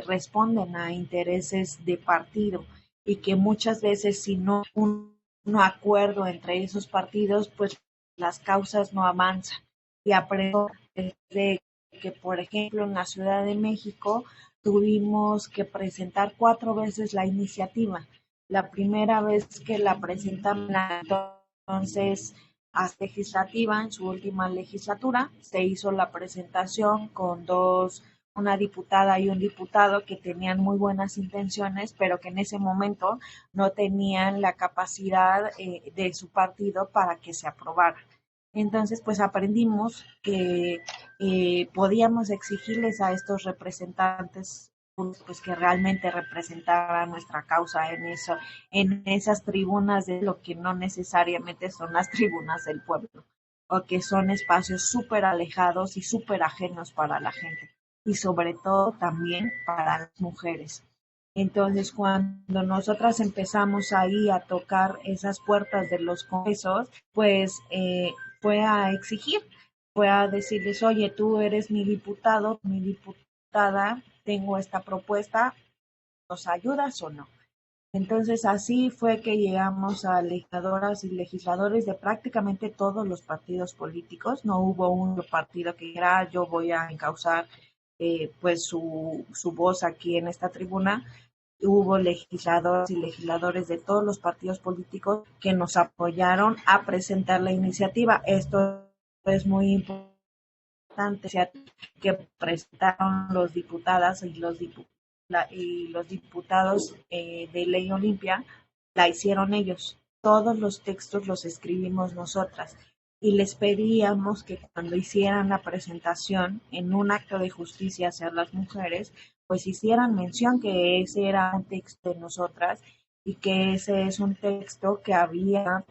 responden a intereses de partido y que muchas veces si no hay un acuerdo entre esos partidos, pues las causas no avanzan. Y aprendo desde que, por ejemplo, en la Ciudad de México, tuvimos que presentar 4 veces la iniciativa. La primera vez que la presentamos, entonces, legislativa, en su última legislatura, se hizo la presentación con una diputada y un diputado que tenían muy buenas intenciones, pero que en ese momento no tenían la capacidad de su partido para que se aprobara. Entonces, pues aprendimos que podíamos exigirles a estos representantes pues que realmente representaran nuestra causa en esas tribunas de lo que no necesariamente son las tribunas del pueblo, o que son espacios súper alejados y súper ajenos para la gente, y sobre todo también para las mujeres. Entonces, cuando nosotras empezamos ahí a tocar esas puertas de los congresos, pues fue a exigir, fue a decirles, oye, tú eres mi diputado, mi diputada, tengo esta propuesta, ¿nos ayudas o no? Entonces así fue que llegamos a legisladoras y legisladores de prácticamente todos los partidos políticos. No hubo un partido que dijera yo voy a encauzar pues su voz aquí en esta tribuna. Hubo legisladores y legisladores de todos los partidos políticos que nos apoyaron a presentar la iniciativa. Esto es muy importante, que presentaron los diputadas y los diputados de Ley Olimpia, la hicieron ellos. Todos los textos los escribimos nosotras y les pedíamos que cuando hicieran la presentación en un acto de justicia hacia las mujeres, pues hicieran mención que ese era un texto de nosotras y que ese es un texto que había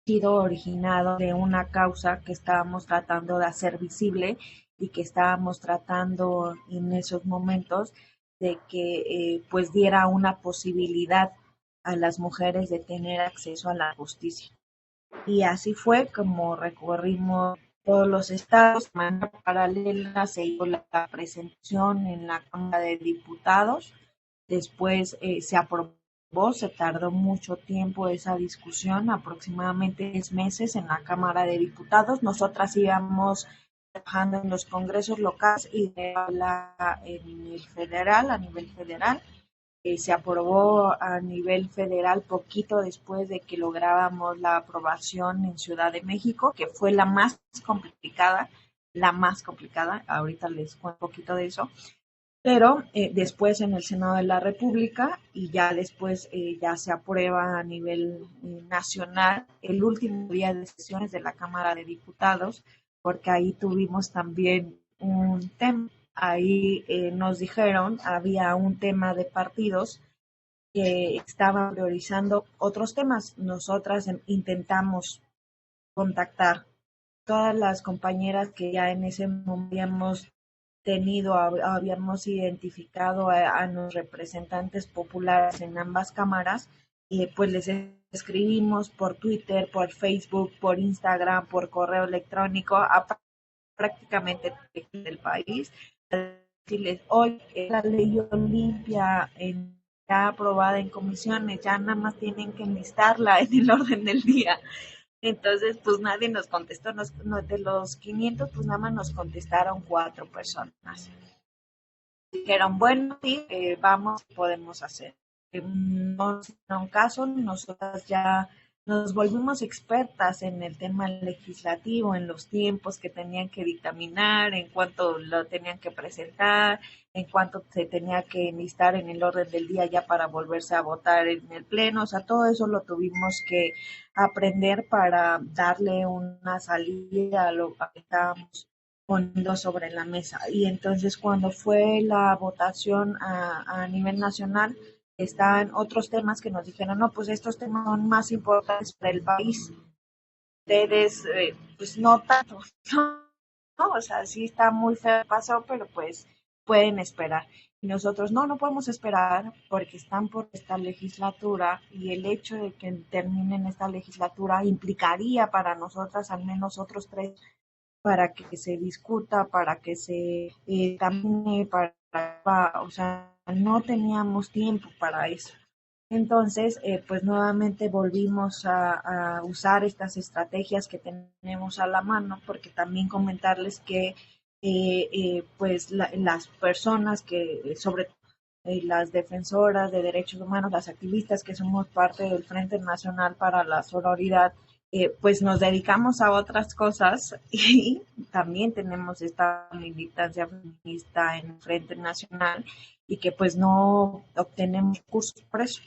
sido originado de una causa que estábamos tratando de hacer visible y que estábamos tratando en esos momentos de que pues diera una posibilidad a las mujeres de tener acceso a la justicia. Y así fue como recorrimos todos los estados. De manera paralela se hizo la presentación en la Cámara de Diputados, después se aprobó, se tardó mucho tiempo esa discusión, aproximadamente 10 meses en la Cámara de Diputados. Nosotras íbamos trabajando en los congresos locales y en el federal, a nivel federal. Se aprobó a nivel federal poquito después de que lográbamos la aprobación en Ciudad de México, que fue la más complicada, ahorita les cuento un poquito de eso, pero después en el Senado de la República y ya después ya se aprueba a nivel nacional el último día de sesiones de la Cámara de Diputados, porque ahí tuvimos también un tema. Ahí nos dijeron, había un tema de partidos que estaban priorizando otros temas. Nosotras intentamos contactar todas las compañeras que ya en ese momento habíamos identificado a los representantes populares en ambas cámaras, y pues les escribimos por Twitter, por Facebook, por Instagram, por correo electrónico a prácticamente del país, decirles, hoy la ley Olimpia ya aprobada en comisiones, ya nada más tienen que enlistarla en el orden del día. Entonces, pues nadie nos contestó, de los 500, pues nada más nos contestaron 4 personas. Dijeron, bueno, sí, vamos, podemos hacer. No hicieron caso, nosotras ya nos volvimos expertas en el tema legislativo, en los tiempos que tenían que dictaminar, en cuánto lo tenían que presentar, en cuánto se tenía que enlistar en el orden del día ya para volverse a votar en el pleno. O sea, todo eso lo tuvimos que aprender para darle una salida a lo que estábamos poniendo sobre la mesa. Y entonces cuando fue la votación a nivel nacional, estaban otros temas que nos dijeron, no, pues estos temas son más importantes para el país. Ustedes, pues no tanto, ¿no? O sea, sí está muy feo el paso, pero pues pueden esperar. Y nosotros, no podemos esperar porque están por esta legislatura y el hecho de que terminen esta legislatura implicaría para nosotras al menos otros 3 para que se discuta, para que se examine, o sea, no teníamos tiempo para eso. Entonces, pues nuevamente volvimos a usar estas estrategias que tenemos a la mano, porque también comentarles que pues las personas que, sobre las defensoras de derechos humanos, las activistas que somos parte del Frente Nacional para la Sororidad, pues nos dedicamos a otras cosas y también tenemos esta militancia feminista en el Frente Nacional y que pues no obtenemos cursos por eso.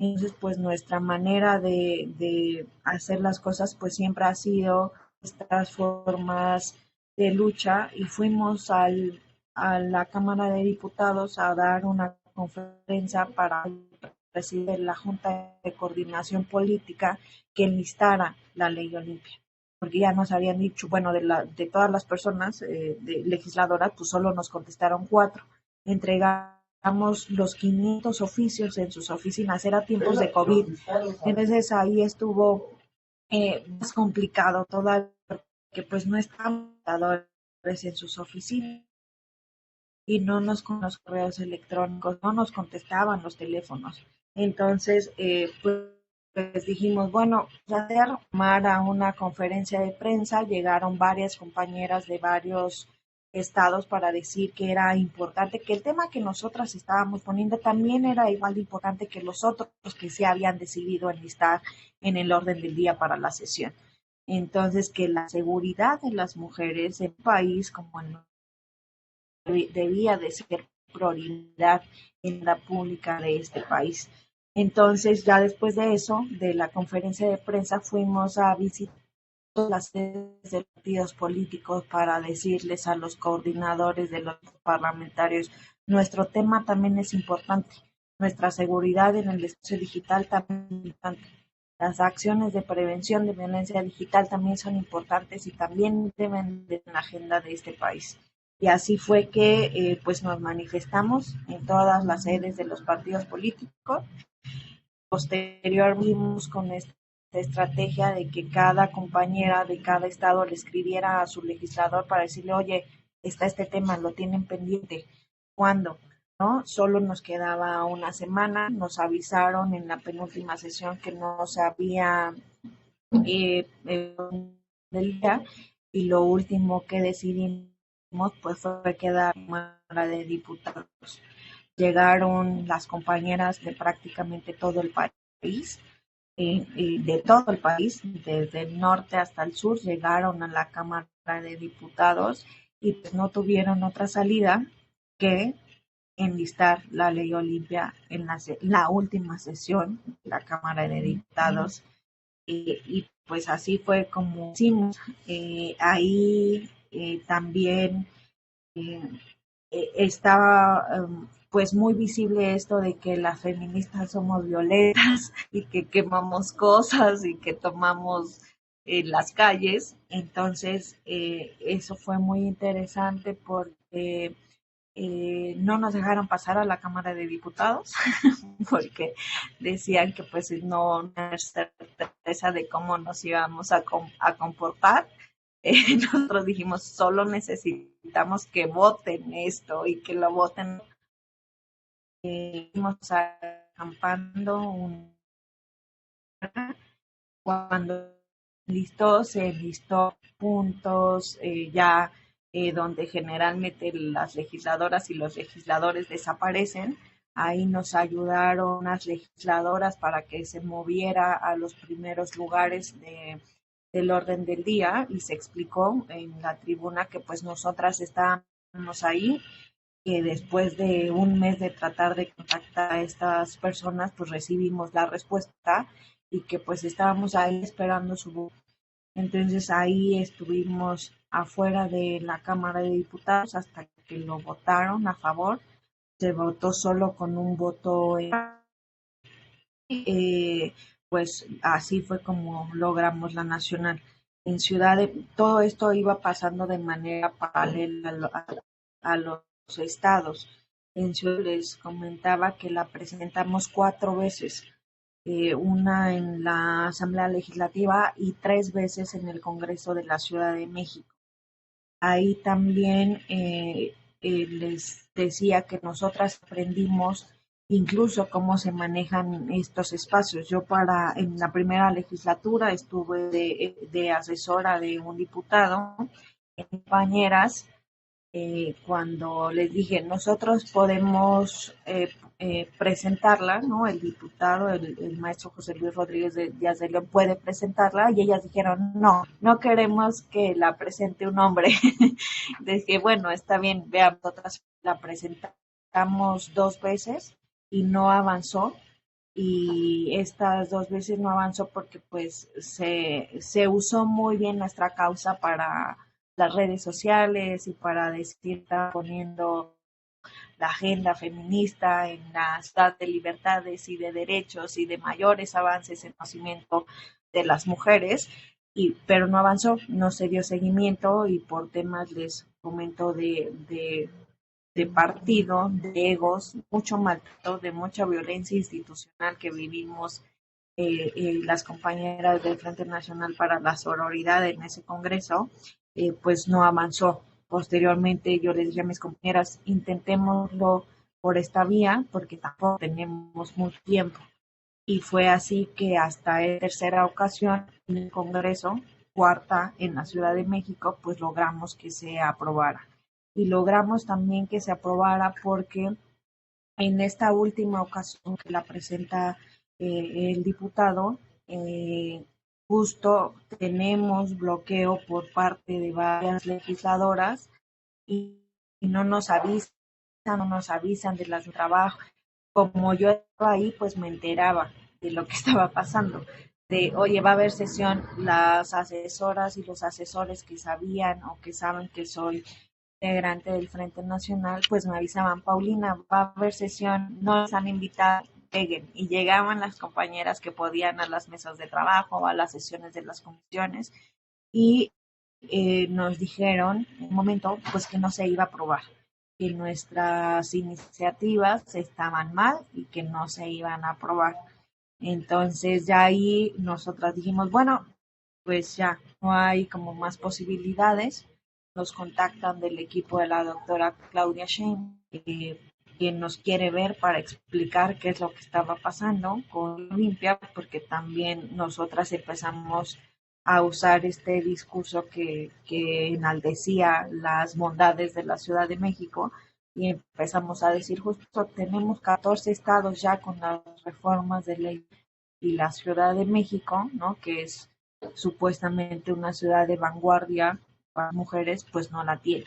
Entonces, pues nuestra manera de hacer las cosas pues siempre ha sido estas formas de lucha y fuimos a la Cámara de Diputados a dar una conferencia para presidir la Junta de Coordinación Política que enlistara la ley Olimpia, porque ya nos habían dicho, bueno, de todas las personas de legisladoras, pues solo nos contestaron 4. Entregamos los 500 oficios en sus oficinas, era tiempos de COVID, entonces ahí estuvo más complicado todavía, que pues no estaban en sus oficinas y no nos con los correos electrónicos, no nos contestaban los teléfonos. Entonces, pues dijimos, bueno, hacer a una conferencia de prensa, llegaron varias compañeras de varios estados para decir que era importante, que el tema que nosotras estábamos poniendo también era igual de importante que los otros que se habían decidido enlistar en el orden del día para la sesión. Entonces, que la seguridad de las mujeres en un país como el debía de ser prioridad en la pública de este país. Entonces, ya después de eso, de la conferencia de prensa, fuimos a visitar las sedes de partidos políticos para decirles a los coordinadores de los parlamentarios, nuestro tema también es importante, nuestra seguridad en el espacio digital también es importante. Las acciones de prevención de violencia digital también son importantes y también deben de la agenda de este país. Y así fue que pues nos manifestamos en todas las sedes de los partidos políticos. Posterior vimos con esta estrategia de que cada compañera de cada estado le escribiera a su legislador para decirle, oye, está este tema, lo tienen pendiente, ¿cuándo? ¿no? Solo nos quedaba una semana, nos avisaron en la penúltima sesión que no se había del día, y lo último que decidimos pues fue quedar en la Cámara de Diputados. Llegaron las compañeras de prácticamente todo el país, de todo el país, desde el norte hasta el sur, llegaron a la Cámara de Diputados y pues no tuvieron otra salida que enlistar la ley Olimpia en la última sesión de la Cámara de Diputados. Y pues así fue como hicimos. Ahí también eh, estaba pues muy visible esto de que las feministas somos violentas y que quemamos cosas y que tomamos las calles. Entonces eso fue muy interesante porque no nos dejaron pasar a la Cámara de Diputados porque decían que pues no era certeza de cómo nos íbamos a comportar. Nosotros dijimos, solo necesitamos que voten esto y que lo voten. Fuimos acampando cuando se listó puntos ya donde generalmente las legisladoras y los legisladores desaparecen. Ahí nos ayudaron las legisladoras para que se moviera a los primeros lugares del orden del día, y se explicó en la tribuna que pues nosotras estábamos ahí, que después de un mes de tratar de contactar a estas personas pues recibimos la respuesta y que pues estábamos ahí esperando su voto. Entonces ahí estuvimos afuera de la Cámara de Diputados hasta que lo votaron a favor. Se votó solo con un voto. Pues así fue como logramos la nacional. En todo esto iba pasando de manera paralela a los estados. En Ciudad les comentaba que la presentamos 4 veces, una en la Asamblea Legislativa y 3 veces en el Congreso de la Ciudad de México. Ahí también les decía que nosotras aprendimos incluso cómo se manejan estos espacios. Yo en la primera legislatura estuve de asesora de un diputado, compañeras, cuando les dije, nosotros podemos presentarla, ¿no? El diputado, el maestro José Luis Rodríguez Díaz de León puede presentarla, y ellas dijeron, no queremos que la presente un hombre. Dije, bueno, está bien, veamos, nosotras la presentamos 2 veces y no avanzó, y estas 2 veces no avanzó porque pues se usó muy bien nuestra causa para las redes sociales y para decir, está poniendo la agenda feminista en la ciudad de libertades y de derechos y de mayores avances en conocimiento de las mujeres, pero no avanzó, no se dio seguimiento, y por temas, les comento, de partido, de egos, mucho maltrato, de mucha violencia institucional que vivimos las compañeras del Frente Nacional para la Sororidad en ese congreso, pues no avanzó. Posteriormente yo les dije a mis compañeras, intentémoslo por esta vía porque tampoco tenemos mucho tiempo. Y fue así que hasta la tercera ocasión en el Congreso, cuarta en la Ciudad de México, pues logramos que se aprobara. Y logramos también que se aprobara porque en esta última ocasión que la presenta el diputado, justo tenemos bloqueo por parte de varias legisladoras y no nos avisan de las trabajo. Como yo estaba ahí, pues me enteraba de lo que estaba pasando. De, oye, va a haber sesión, las asesoras y los asesores que sabían o que saben que soy integrante del Frente Nacional, pues me avisaban, Paulina, va a haber sesión, no les han invitado, lleguen. Y llegaban las compañeras que podían a las mesas de trabajo o a las sesiones de las comisiones y nos dijeron en un momento pues que no se iba a aprobar, que nuestras iniciativas estaban mal y que no se iban a aprobar. Entonces ya ahí nosotras dijimos, bueno, pues ya no hay como más posibilidades. Nos contactan del equipo de la doctora Claudia Sheinbaum, quien nos quiere ver para explicar qué es lo que estaba pasando con Olimpia, porque también nosotras empezamos a usar este discurso que enaldecía las bondades de la Ciudad de México y empezamos a decir justo tenemos 14 estados ya con las reformas de ley y la Ciudad de México, ¿no? Que es supuestamente una ciudad de vanguardia para mujeres, pues no la tiene.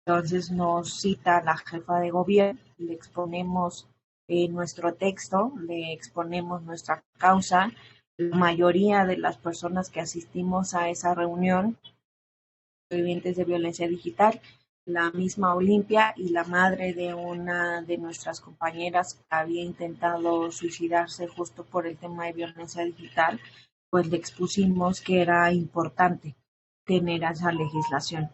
Entonces nos cita la jefa de gobierno, le exponemos nuestro texto, le exponemos nuestra causa. La mayoría de las personas que asistimos a esa reunión, sobrevivientes de violencia digital, la misma Olimpia y la madre de una de nuestras compañeras que había intentado suicidarse justo por el tema de violencia digital, pues le expusimos que era importante tener esa legislación.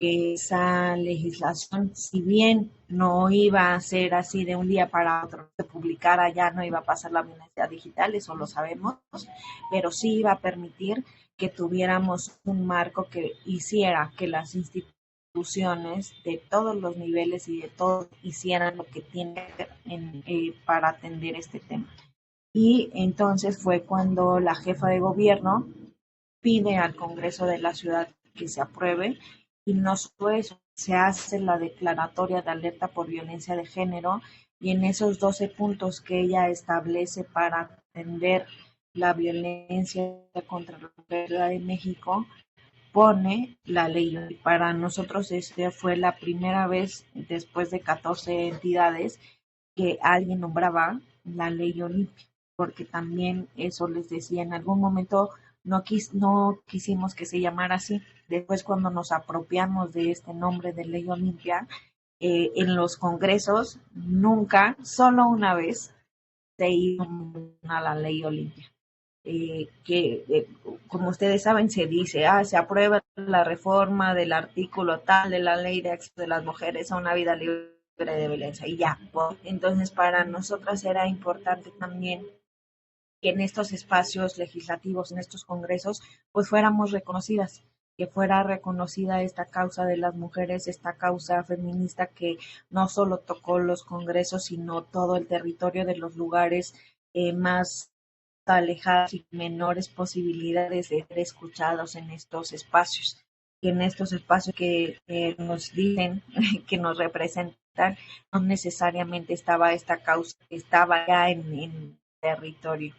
Esa legislación, si bien no iba a ser así de un día para otro, se publicara ya no iba a pasar la violencia digital, eso lo sabemos, pero sí iba a permitir que tuviéramos un marco que hiciera que las instituciones de todos los niveles y de todos hicieran lo que tienen para atender este tema. Y entonces fue cuando la jefa de gobierno pide al Congreso de la Ciudad que se apruebe y no solo eso, se hace la declaratoria de alerta por violencia de género y en esos 12 puntos que ella establece para atender la violencia contra la mujer de México, pone la ley. Y para nosotros esta fue la primera vez después de 14 entidades que alguien nombraba la ley Olimpia, porque también eso les decía, en algún momento no quisimos que se llamara así. Después cuando nos apropiamos de este nombre de ley Olimpia, en los congresos nunca, solo una vez, se hizo a la ley Olimpia. Como ustedes saben, se dice, se aprueba la reforma del artículo tal de la ley de acceso de las mujeres a una vida libre de violencia y ya. Entonces, para nosotras era importante también que en estos espacios legislativos, en estos congresos, pues fuéramos reconocidas, que fuera reconocida esta causa de las mujeres, esta causa feminista que no solo tocó los congresos, sino todo el territorio de los lugares más alejados y menores posibilidades de ser escuchados en estos espacios. Y en estos espacios que nos dicen, que nos representan, no necesariamente estaba esta causa, estaba ya en territorio.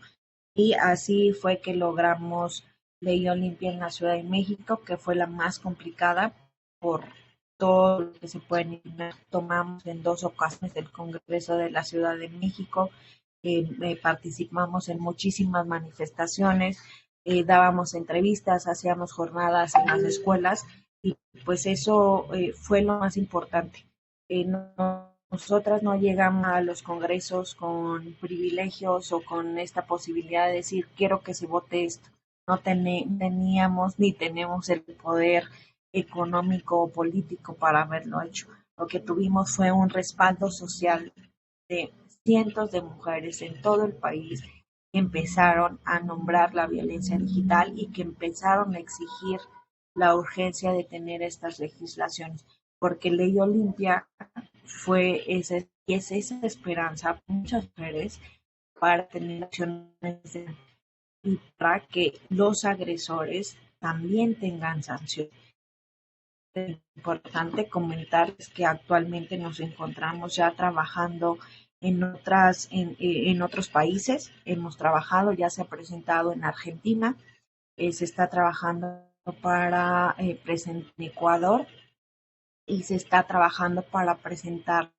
Y así fue que logramos Ley Olimpia en la Ciudad de México, que fue la más complicada por todo lo que se puede imaginar. Tomamos en 2 ocasiones el Congreso de la Ciudad de México, participamos en muchísimas manifestaciones, dábamos entrevistas, hacíamos jornadas en las escuelas y pues eso fue lo más importante. Nosotras no llegamos a los congresos con privilegios o con esta posibilidad de decir quiero que se vote esto. No teníamos ni tenemos el poder económico o político para haberlo hecho. Lo que tuvimos fue un respaldo social de cientos de mujeres en todo el país que empezaron a nombrar la violencia digital y que empezaron a exigir la urgencia de tener estas legislaciones, porque Ley Olimpia fue esa esperanza para muchas mujeres para tener acciones y para que los agresores también tengan sanción. Es importante comentar que actualmente nos encontramos ya trabajando en otros países. Hemos trabajado, ya se ha presentado en Argentina, se está trabajando para presentar en Ecuador y se está trabajando para presentar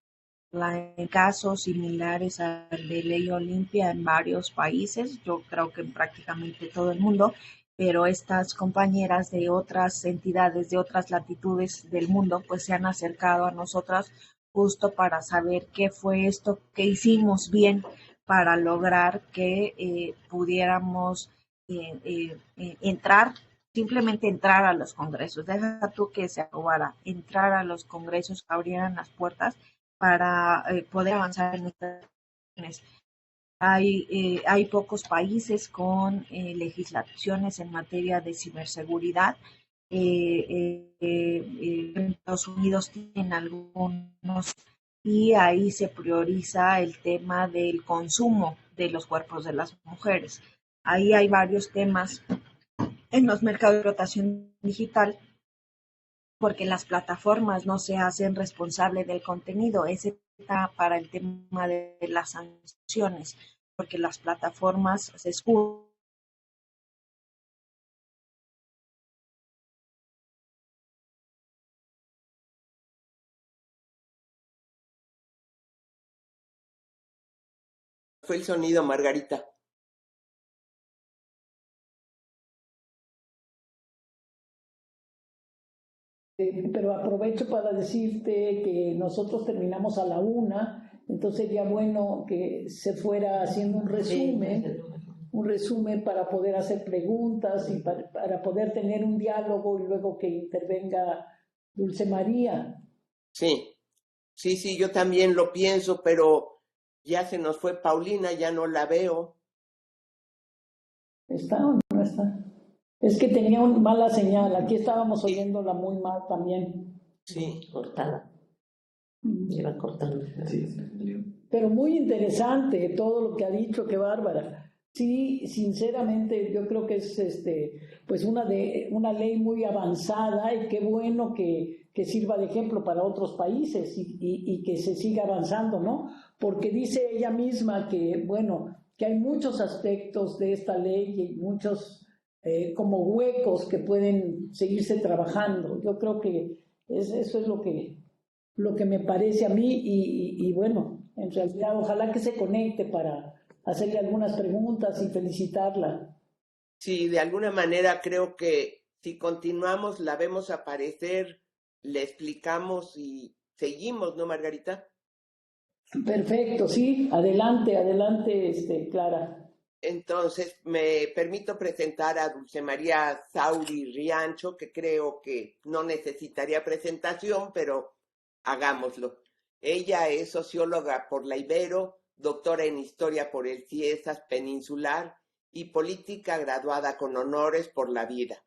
en casos similares al de Ley Olimpia en varios países, yo creo que en prácticamente todo el mundo, pero estas compañeras de otras entidades, de otras latitudes del mundo, pues se han acercado a nosotras justo para saber qué fue esto que hicimos bien para lograr que pudiéramos simplemente entrar a los congresos. Deja tú que se aprobara, entrar a los congresos, abrieran las puertas para poder avanzar en estas cuestiones. Hay pocos países con legislaciones en materia de ciberseguridad. Estados Unidos tienen algunos y ahí se prioriza el tema del consumo de los cuerpos de las mujeres. Ahí hay varios temas en los mercados de rotación digital, porque las plataformas no se hacen responsables del contenido. Ese está para el tema de las sanciones, porque las plataformas se escudan. Fue el sonido, Margarita. Pero aprovecho para decirte que nosotros terminamos a la 1, entonces sería bueno que se fuera haciendo un resumen para poder hacer preguntas y para poder tener un diálogo y luego que intervenga Dulce María. Sí, sí, yo también lo pienso, pero ya se nos fue Paulina, ya no la veo. ¿Está o no está? Es que tenía una mala señal, aquí estábamos oyéndola muy mal también. Sí. Cortada. Iba cortando. Sí. Pero muy interesante todo lo que ha dicho, qué bárbara. Sí, sinceramente yo creo que es pues una ley muy avanzada y qué bueno que sirva de ejemplo para otros países y que se siga avanzando, ¿no? Porque dice ella misma que, bueno, que hay muchos aspectos de esta ley y muchos como huecos que pueden seguirse trabajando. Yo creo que eso es lo que me parece a mí y bueno, en realidad ojalá que se conecte para hacerle algunas preguntas y felicitarla. Sí, de alguna manera creo que si continuamos, la vemos aparecer, le explicamos y seguimos, ¿no, Margarita? Perfecto, sí, adelante, Clara. Entonces, me permito presentar a Dulce María Sauri Riancho, que creo que no necesitaría presentación, pero hagámoslo. Ella es socióloga por la Ibero, doctora en historia por el CIESAS Peninsular y política graduada con honores por la vida.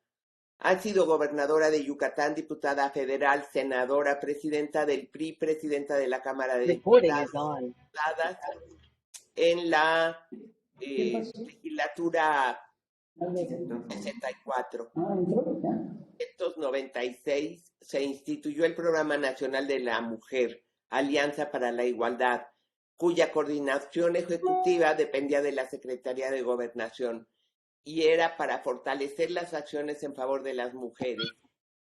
Ha sido gobernadora de Yucatán, diputada federal, senadora, presidenta del PRI, presidenta de la Cámara de Diputados, en la legislatura 64. En 1996 se instituyó el Programa Nacional de la Mujer, Alianza para la Igualdad, cuya coordinación ejecutiva dependía de la Secretaría de Gobernación y era para fortalecer las acciones en favor de las mujeres.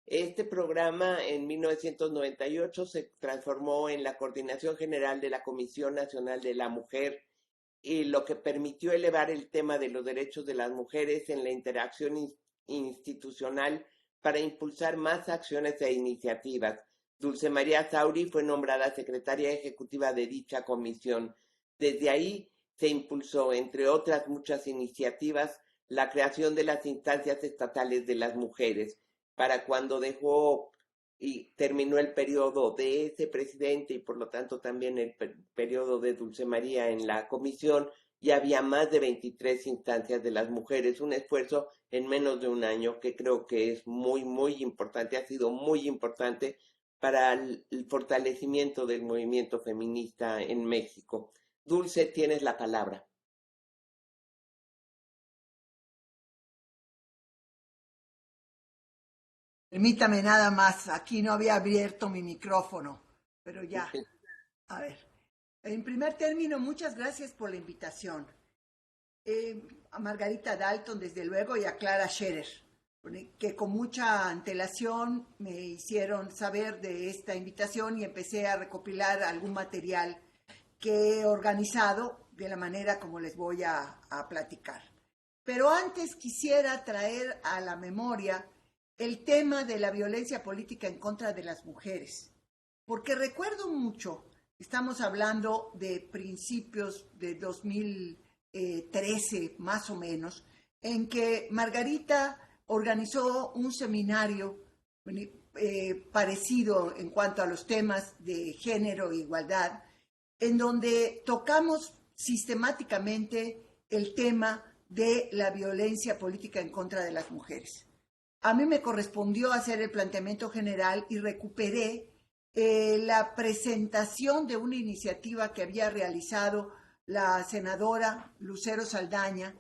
Este programa en 1998 se transformó en la Coordinación General de la Comisión Nacional de la Mujer, y lo que permitió elevar el tema de los derechos de las mujeres en la interacción institucional para impulsar más acciones e iniciativas. Dulce María Sauri fue nombrada secretaria ejecutiva de dicha comisión. Desde ahí se impulsó, entre otras muchas iniciativas, la creación de las instancias estatales de las mujeres. Para cuando dejó y terminó el periodo de ese presidente y por lo tanto también el periodo de Dulce María en la comisión, ya había más de 23 instancias de las mujeres, un esfuerzo en menos de un año que creo que es muy, muy importante, ha sido muy importante para el fortalecimiento del movimiento feminista en México. Dulce, tienes la palabra. Permítame nada más, aquí no había abierto mi micrófono, pero ya. A ver, en primer término, muchas gracias por la invitación. A Margarita Dalton, desde luego, y a Clara Scherer, que con mucha antelación me hicieron saber de esta invitación y empecé a recopilar algún material que he organizado de la manera como les voy a platicar. Pero antes quisiera traer a la memoria el tema de la violencia política en contra de las mujeres, porque recuerdo mucho, estamos hablando de principios de 2013 más o menos, en que Margarita organizó un seminario parecido en cuanto a los temas de género e igualdad, en donde tocamos sistemáticamente el tema de la violencia política en contra de las mujeres. A mí me correspondió hacer el planteamiento general y recuperé la presentación de una iniciativa que había realizado la senadora Lucero Saldaña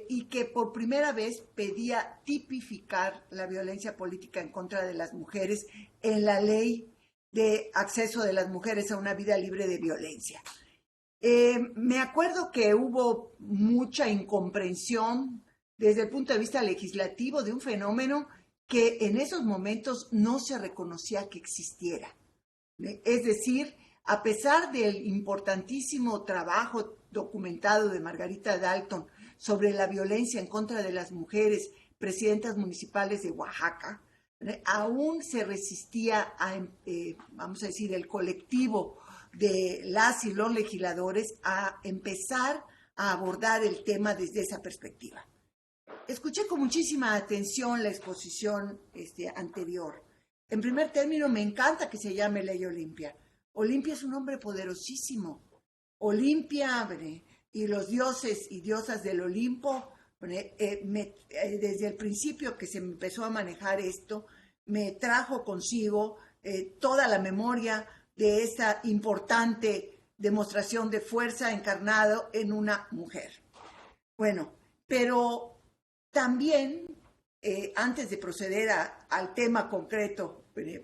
y que por primera vez pedía tipificar la violencia política en contra de las mujeres en la ley de acceso de las mujeres a una vida libre de violencia. Me acuerdo que hubo mucha incomprensión desde el punto de vista legislativo de un fenómeno que en esos momentos no se reconocía que existiera. Es decir, a pesar del importantísimo trabajo documentado de Margarita Dalton sobre la violencia en contra de las mujeres, presidentas municipales de Oaxaca, aún se resistía vamos a decir, el colectivo de las y los legisladores a empezar a abordar el tema desde esa perspectiva. Escuché con muchísima atención la exposición anterior. En primer término, me encanta que se llame Ley Olimpia. Olimpia es un nombre poderosísimo. Olimpia y los dioses y diosas del Olimpo, desde el principio que se empezó a manejar esto, me trajo consigo toda la memoria de esta importante demostración de fuerza encarnado en una mujer. Bueno, pero también, antes de proceder al tema concreto,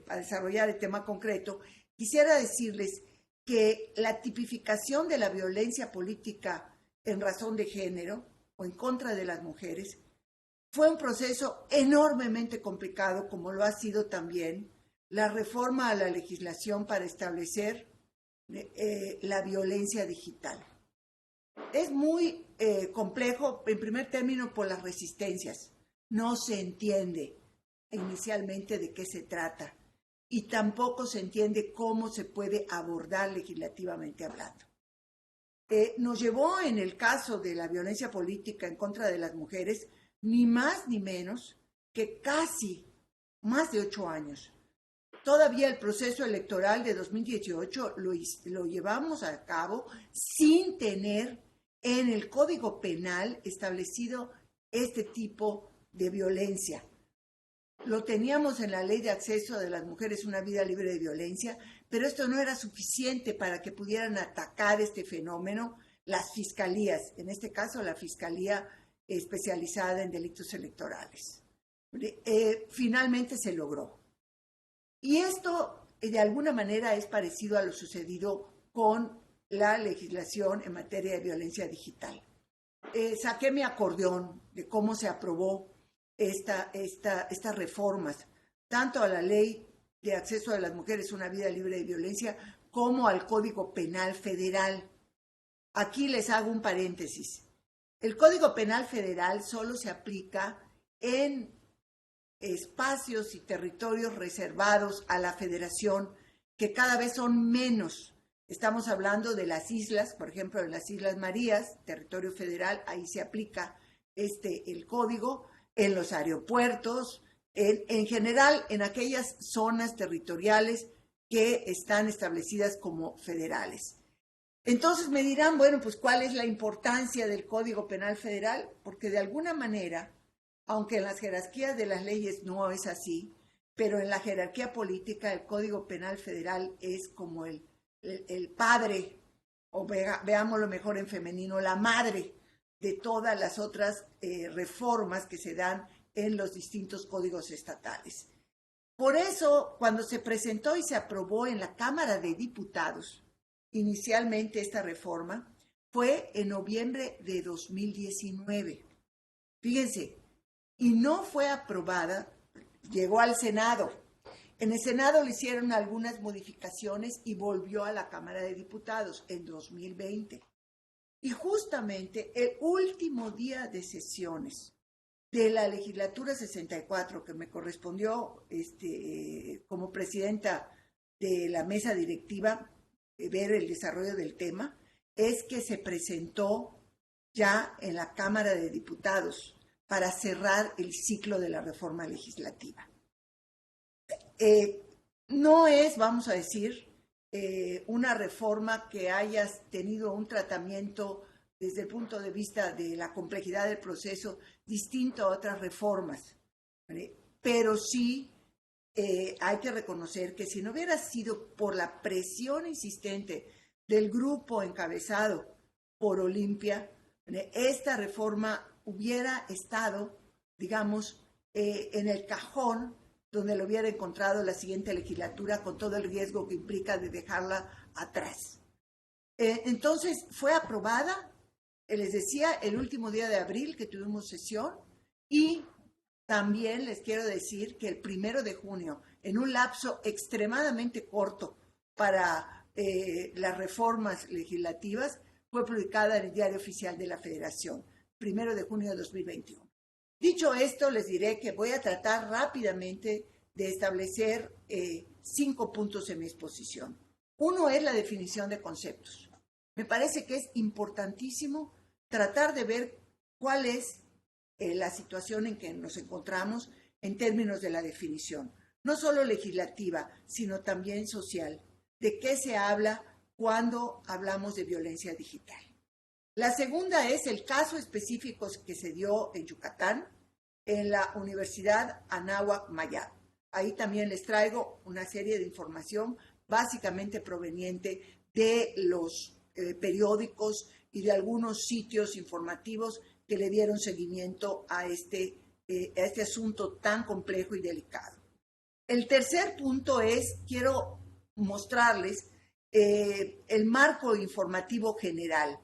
a desarrollar el tema concreto, quisiera decirles que la tipificación de la violencia política en razón de género o en contra de las mujeres fue un proceso enormemente complicado, como lo ha sido también la reforma a la legislación para establecer la violencia digital. Es muy complejo, en primer término, por las resistencias. No se entiende inicialmente de qué se trata y tampoco se entiende cómo se puede abordar legislativamente hablando. Nos llevó, en el caso de la violencia política en contra de las mujeres, ni más ni menos que casi más de 8 años. Todavía el proceso electoral de 2018 lo llevamos a cabo sin tener en el Código Penal establecido este tipo de violencia. Lo teníamos en la Ley de Acceso de las Mujeres a una Vida Libre de Violencia, pero esto no era suficiente para que pudieran atacar este fenómeno las fiscalías, en este caso la Fiscalía especializada en delitos electorales. Finalmente se logró. Y esto, de alguna manera, es parecido a lo sucedido con la legislación en materia de violencia digital. Saqué mi acordeón de cómo se aprobó estas reformas, tanto a la Ley de Acceso de las Mujeres a una Vida Libre de Violencia como al Código Penal Federal. Aquí les hago un paréntesis. El Código Penal Federal solo se aplica en espacios y territorios reservados a la Federación, que cada vez son menos. Estamos hablando de las islas, por ejemplo, en las Islas Marías, territorio federal, ahí se aplica el código, en los aeropuertos, en general en aquellas zonas territoriales que están establecidas como federales. Entonces me dirán, bueno, pues ¿cuál es la importancia del Código Penal Federal? Porque de alguna manera, aunque en las jerarquías de las leyes no es así, pero en la jerarquía política el Código Penal Federal es como el padre, o veámoslo mejor en femenino, la madre de todas las otras reformas que se dan en los distintos códigos estatales. Por eso, cuando se presentó y se aprobó en la Cámara de Diputados, inicialmente esta reforma, fue en noviembre de 2019. Fíjense, y no fue aprobada, llegó al Senado. En el Senado le hicieron algunas modificaciones y volvió a la Cámara de Diputados en 2020. Y justamente el último día de sesiones de la legislatura 64, que me correspondió como presidenta de la mesa directiva, ver el desarrollo del tema, es que se presentó ya en la Cámara de Diputados para cerrar el ciclo de la reforma legislativa. No es, vamos a decir, una reforma que haya tenido un tratamiento desde el punto de vista de la complejidad del proceso distinto a otras reformas, ¿vale? Pero sí hay que reconocer que si no hubiera sido por la presión insistente del grupo encabezado por Olimpia, esta reforma hubiera estado, digamos, en el cajón donde lo hubiera encontrado la siguiente legislatura, con todo el riesgo que implica de dejarla atrás. Entonces fue aprobada, les decía, el último día de abril que tuvimos sesión, y también les quiero decir que el 1 de junio, en un lapso extremadamente corto para las reformas legislativas, fue publicada en el Diario Oficial de la Federación, 1 de junio de 2021. Dicho esto, les diré que voy a tratar rápidamente de establecer 5 puntos en mi exposición. Uno es la definición de conceptos. Me parece que es importantísimo tratar de ver cuál es la situación en que nos encontramos en términos de la definición, no solo legislativa, sino también social. ¿De qué se habla cuando hablamos de violencia digital? La segunda es el caso específico que se dio en Yucatán, en la Universidad Anáhuac Mayab. Ahí también les traigo una serie de información básicamente proveniente de los periódicos y de algunos sitios informativos que le dieron seguimiento a este asunto tan complejo y delicado. El tercer punto es, quiero mostrarles el marco informativo general.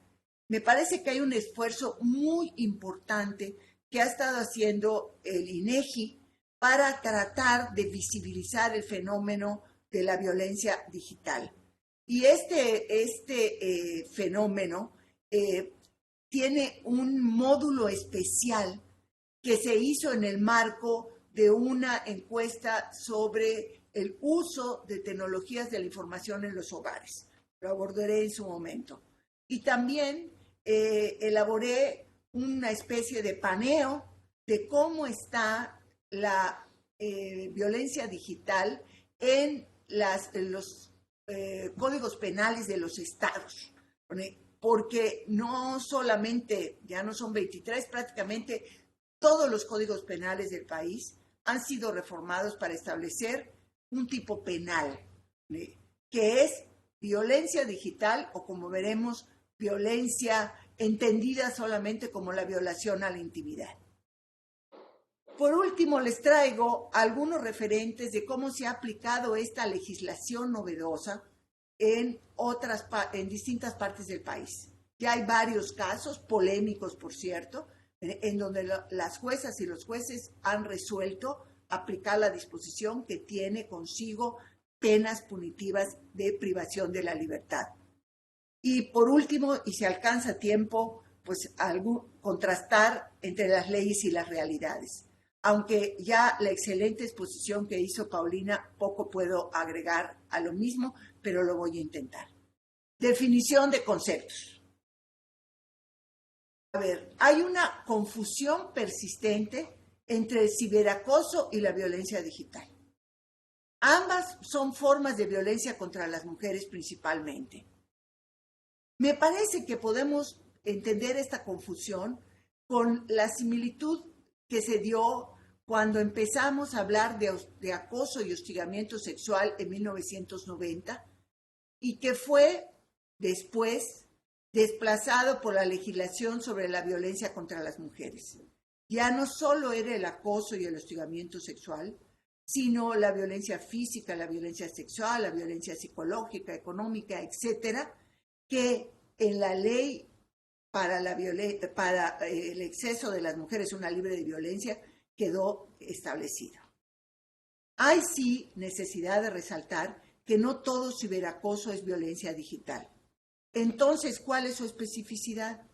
Me parece que hay un esfuerzo muy importante que ha estado haciendo el INEGI para tratar de visibilizar el fenómeno de la violencia digital. Y este fenómeno tiene un módulo especial que se hizo en el marco de una encuesta sobre el uso de tecnologías de la información en los hogares. Lo abordaré en su momento. Y también elaboré una especie de paneo de cómo está la violencia digital en los códigos penales de los estados, porque no solamente, ya no son 23, prácticamente todos los códigos penales del país han sido reformados para establecer un tipo penal, que es violencia digital, o como veremos, violencia entendida solamente como la violación a la intimidad. Por último, les traigo algunos referentes de cómo se ha aplicado esta legislación novedosa en distintas partes del país. Ya hay varios casos, polémicos por cierto, en donde las juezas y los jueces han resuelto aplicar la disposición que tiene consigo penas punitivas de privación de la libertad. Y por último, y si alcanza tiempo, pues contrastar entre las leyes y las realidades. Aunque ya la excelente exposición que hizo Paulina, poco puedo agregar a lo mismo, pero lo voy a intentar. Definición de conceptos. A ver, hay una confusión persistente entre el ciberacoso y la violencia digital. Ambas son formas de violencia contra las mujeres principalmente. Me parece que podemos entender esta confusión con la similitud que se dio cuando empezamos a hablar de acoso y hostigamiento sexual en 1990 y que fue después desplazado por la legislación sobre la violencia contra las mujeres. Ya no solo era el acoso y el hostigamiento sexual, sino la violencia física, la violencia sexual, la violencia psicológica, económica, etcétera, que en la ley para el exceso de las mujeres, una libre de violencia, quedó establecido. Hay sí necesidad de resaltar que no todo ciberacoso es violencia digital. Entonces, ¿cuál es su especificidad?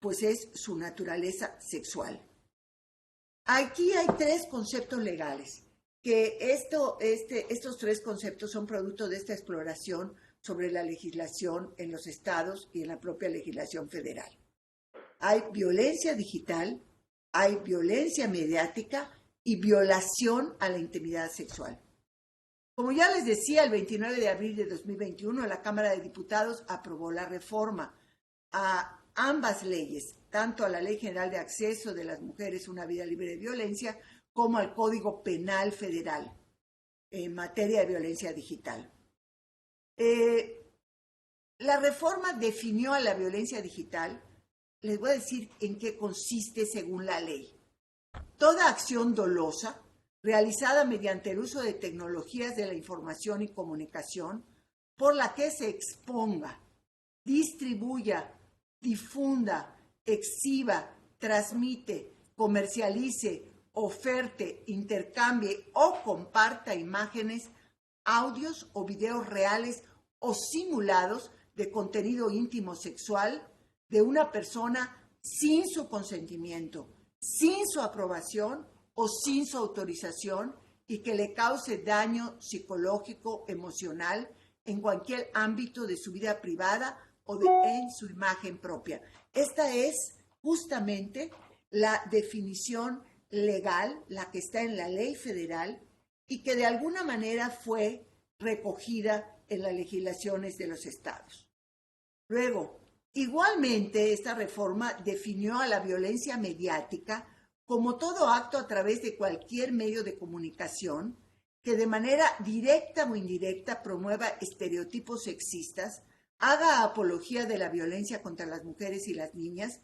Pues es su naturaleza sexual. Aquí hay 3 conceptos legales, que estos 3 conceptos son producto de esta exploración sobre la legislación en los estados y en la propia legislación federal. Hay violencia digital, hay violencia mediática y violación a la intimidad sexual. Como ya les decía, el 29 de abril de 2021, la Cámara de Diputados aprobó la reforma a ambas leyes, tanto a la Ley General de Acceso de las Mujeres a una Vida Libre de Violencia, como al Código Penal Federal. en materia de violencia digital. La reforma definió a la violencia digital. Les voy a decir en qué consiste según la ley. Toda acción dolosa realizada mediante el uso de tecnologías de la información y comunicación por la que se exponga, distribuya, difunda, exhiba, transmite, comercialice, oferte, intercambie o comparta imágenes, audios o videos reales o simulados de contenido íntimo sexual de una persona sin su consentimiento, sin su aprobación o sin su autorización y que le cause daño psicológico, emocional en cualquier ámbito de su vida privada o en su imagen propia. Esta es justamente la definición legal, la que está en la ley federal y que de alguna manera fue recogida en las legislaciones de los estados. Luego, igualmente, esta reforma definió a la violencia mediática como todo acto a través de cualquier medio de comunicación que de manera directa o indirecta promueva estereotipos sexistas, haga apología de la violencia contra las mujeres y las niñas,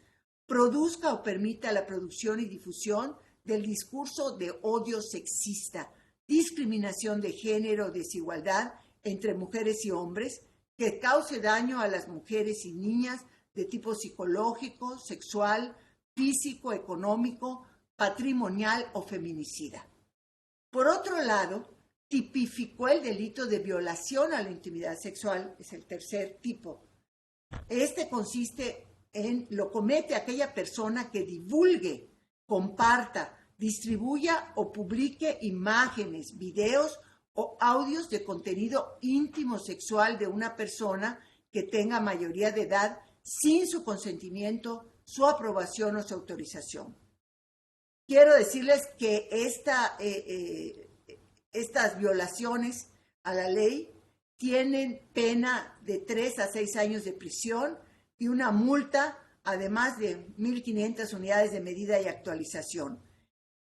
produzca o permita la producción y difusión del discurso de odio sexista, discriminación de género, desigualdad entre mujeres y hombres, que cause daño a las mujeres y niñas de tipo psicológico, sexual, físico, económico, patrimonial o feminicida. Por otro lado, tipificó el delito de violación a la intimidad sexual, es el tercer tipo. Este consiste lo comete aquella persona que divulgue, comparta, distribuya o publique imágenes, videos o audios de contenido íntimo sexual de una persona que tenga mayoría de edad sin su consentimiento, su aprobación o su autorización. Quiero decirles que estas violaciones a la ley tienen pena de 3 a 6 años de prisión y una multa, además de 1.500 unidades de medida y actualización.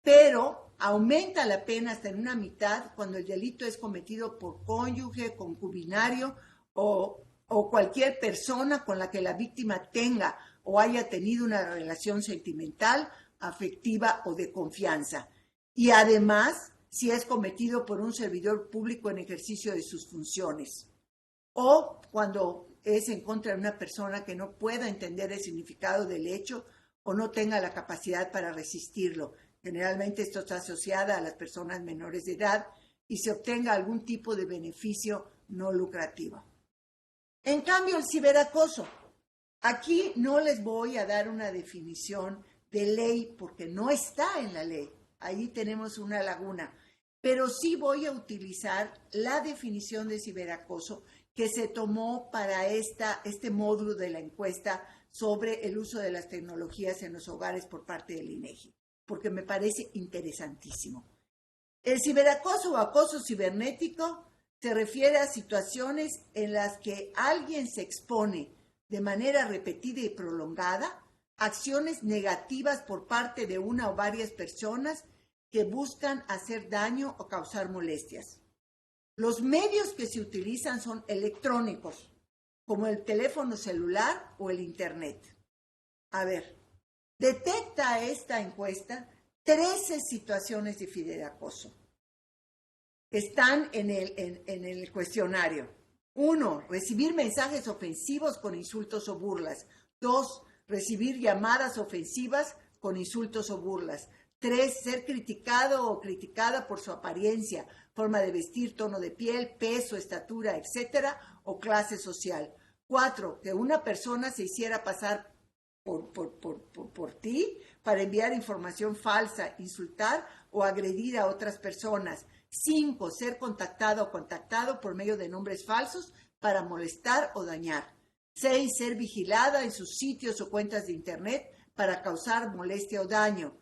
Pero aumenta la pena hasta en una mitad cuando el delito es cometido por cónyuge, concubinario o cualquier persona con la que la víctima tenga o haya tenido una relación sentimental, afectiva o de confianza. Y además, si es cometido por un servidor público en ejercicio de sus funciones o cuando es en contra de una persona que no pueda entender el significado del hecho o no tenga la capacidad para resistirlo. Generalmente esto está asociado a las personas menores de edad y se obtenga algún tipo de beneficio no lucrativo. En cambio, el ciberacoso. Aquí no les voy a dar una definición de ley porque no está en la ley. Ahí tenemos una laguna. Pero sí voy a utilizar la definición de ciberacoso que se tomó para este módulo de la encuesta sobre el uso de las tecnologías en los hogares por parte del INEGI, porque me parece interesantísimo. El ciberacoso o acoso cibernético se refiere a situaciones en las que alguien se expone de manera repetida y prolongada a acciones negativas por parte de una o varias personas que buscan hacer daño o causar molestias. Los medios que se utilizan son electrónicos, como el teléfono celular o el internet. A ver, detecta esta encuesta 13 situaciones de ciberacoso. Están en el cuestionario. 1. Recibir mensajes ofensivos con insultos o burlas. 2. Recibir llamadas ofensivas con insultos o burlas. 3. Ser criticado o criticada por su apariencia, forma de vestir, tono de piel, peso, estatura, etcétera, o clase social. 4. Que una persona se hiciera pasar por ti para enviar información falsa, insultar o agredir a otras personas. 5. Ser contactado o contactado por medio de nombres falsos para molestar o dañar. 6. Ser vigilada en sus sitios o cuentas de internet para causar molestia o daño.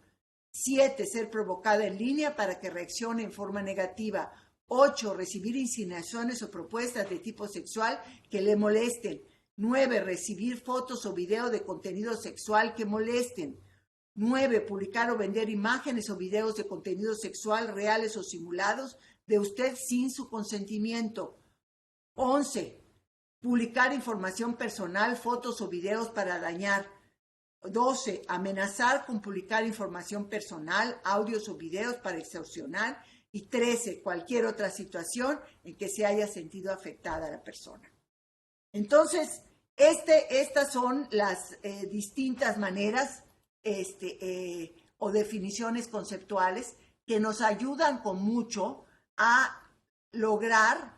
7. Ser provocada en línea para que reaccione en forma negativa. 8. Recibir insinuaciones o propuestas de tipo sexual que le molesten. 9. Recibir fotos o videos de contenido sexual que molesten. 9. Publicar o vender imágenes o videos de contenido sexual reales o simulados de usted sin su consentimiento. 11. Publicar información personal, fotos o videos para dañar. 12. Amenazar con publicar información personal, audios o videos para extorsionar. Y 13. Cualquier otra situación en que se haya sentido afectada la persona. Entonces, estas son las distintas maneras o definiciones conceptuales que nos ayudan con mucho a lograr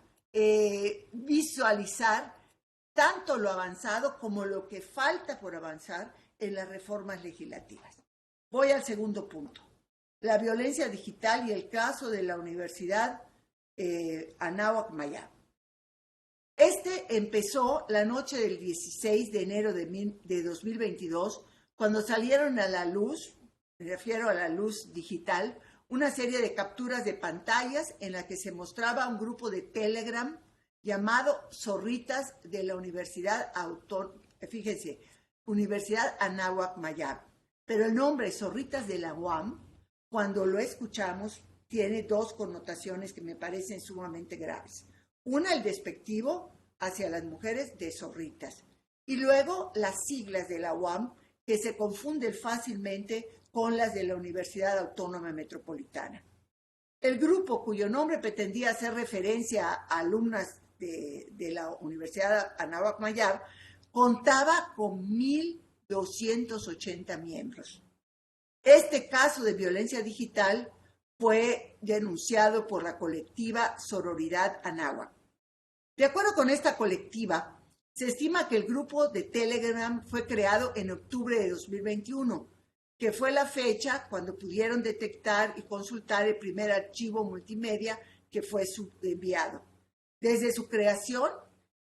visualizar tanto lo avanzado como lo que falta por avanzar en las reformas legislativas. Voy al segundo punto. La violencia digital y el caso de la Universidad Anáhuac Mayab. Empezó la noche del 16 de enero de 2022, cuando salieron a la luz, me refiero a la luz digital, una serie de capturas de pantallas en la que se mostraba un grupo de Telegram llamado Zorritas de la Universidad Universidad Anáhuac Mayab. Pero el nombre Zorritas de la UAM, cuando lo escuchamos, tiene dos connotaciones que me parecen sumamente graves. Una, el despectivo hacia las mujeres de zorritas. Y luego las siglas de la UAM, que se confunden fácilmente con las de la Universidad Autónoma Metropolitana. El grupo, cuyo nombre pretendía hacer referencia a alumnas de la Universidad Anáhuac Mayab, contaba con 1,280 miembros. Este caso de violencia digital fue denunciado por la colectiva Sororidad Anáhuac. De acuerdo con esta colectiva, se estima que el grupo de Telegram fue creado en octubre de 2021, que fue la fecha cuando pudieron detectar y consultar el primer archivo multimedia que fue enviado. Desde su creación,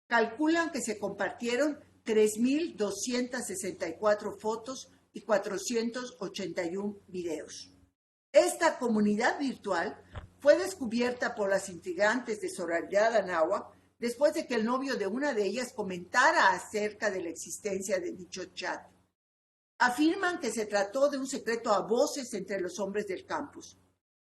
calculan que se compartieron 3,264 fotos y 481 videos. Esta comunidad virtual fue descubierta por las integrantes de Sororidad Anáhuac después de que el novio de una de ellas comentara acerca de la existencia de dicho chat. Afirman que se trató de un secreto a voces entre los hombres del campus.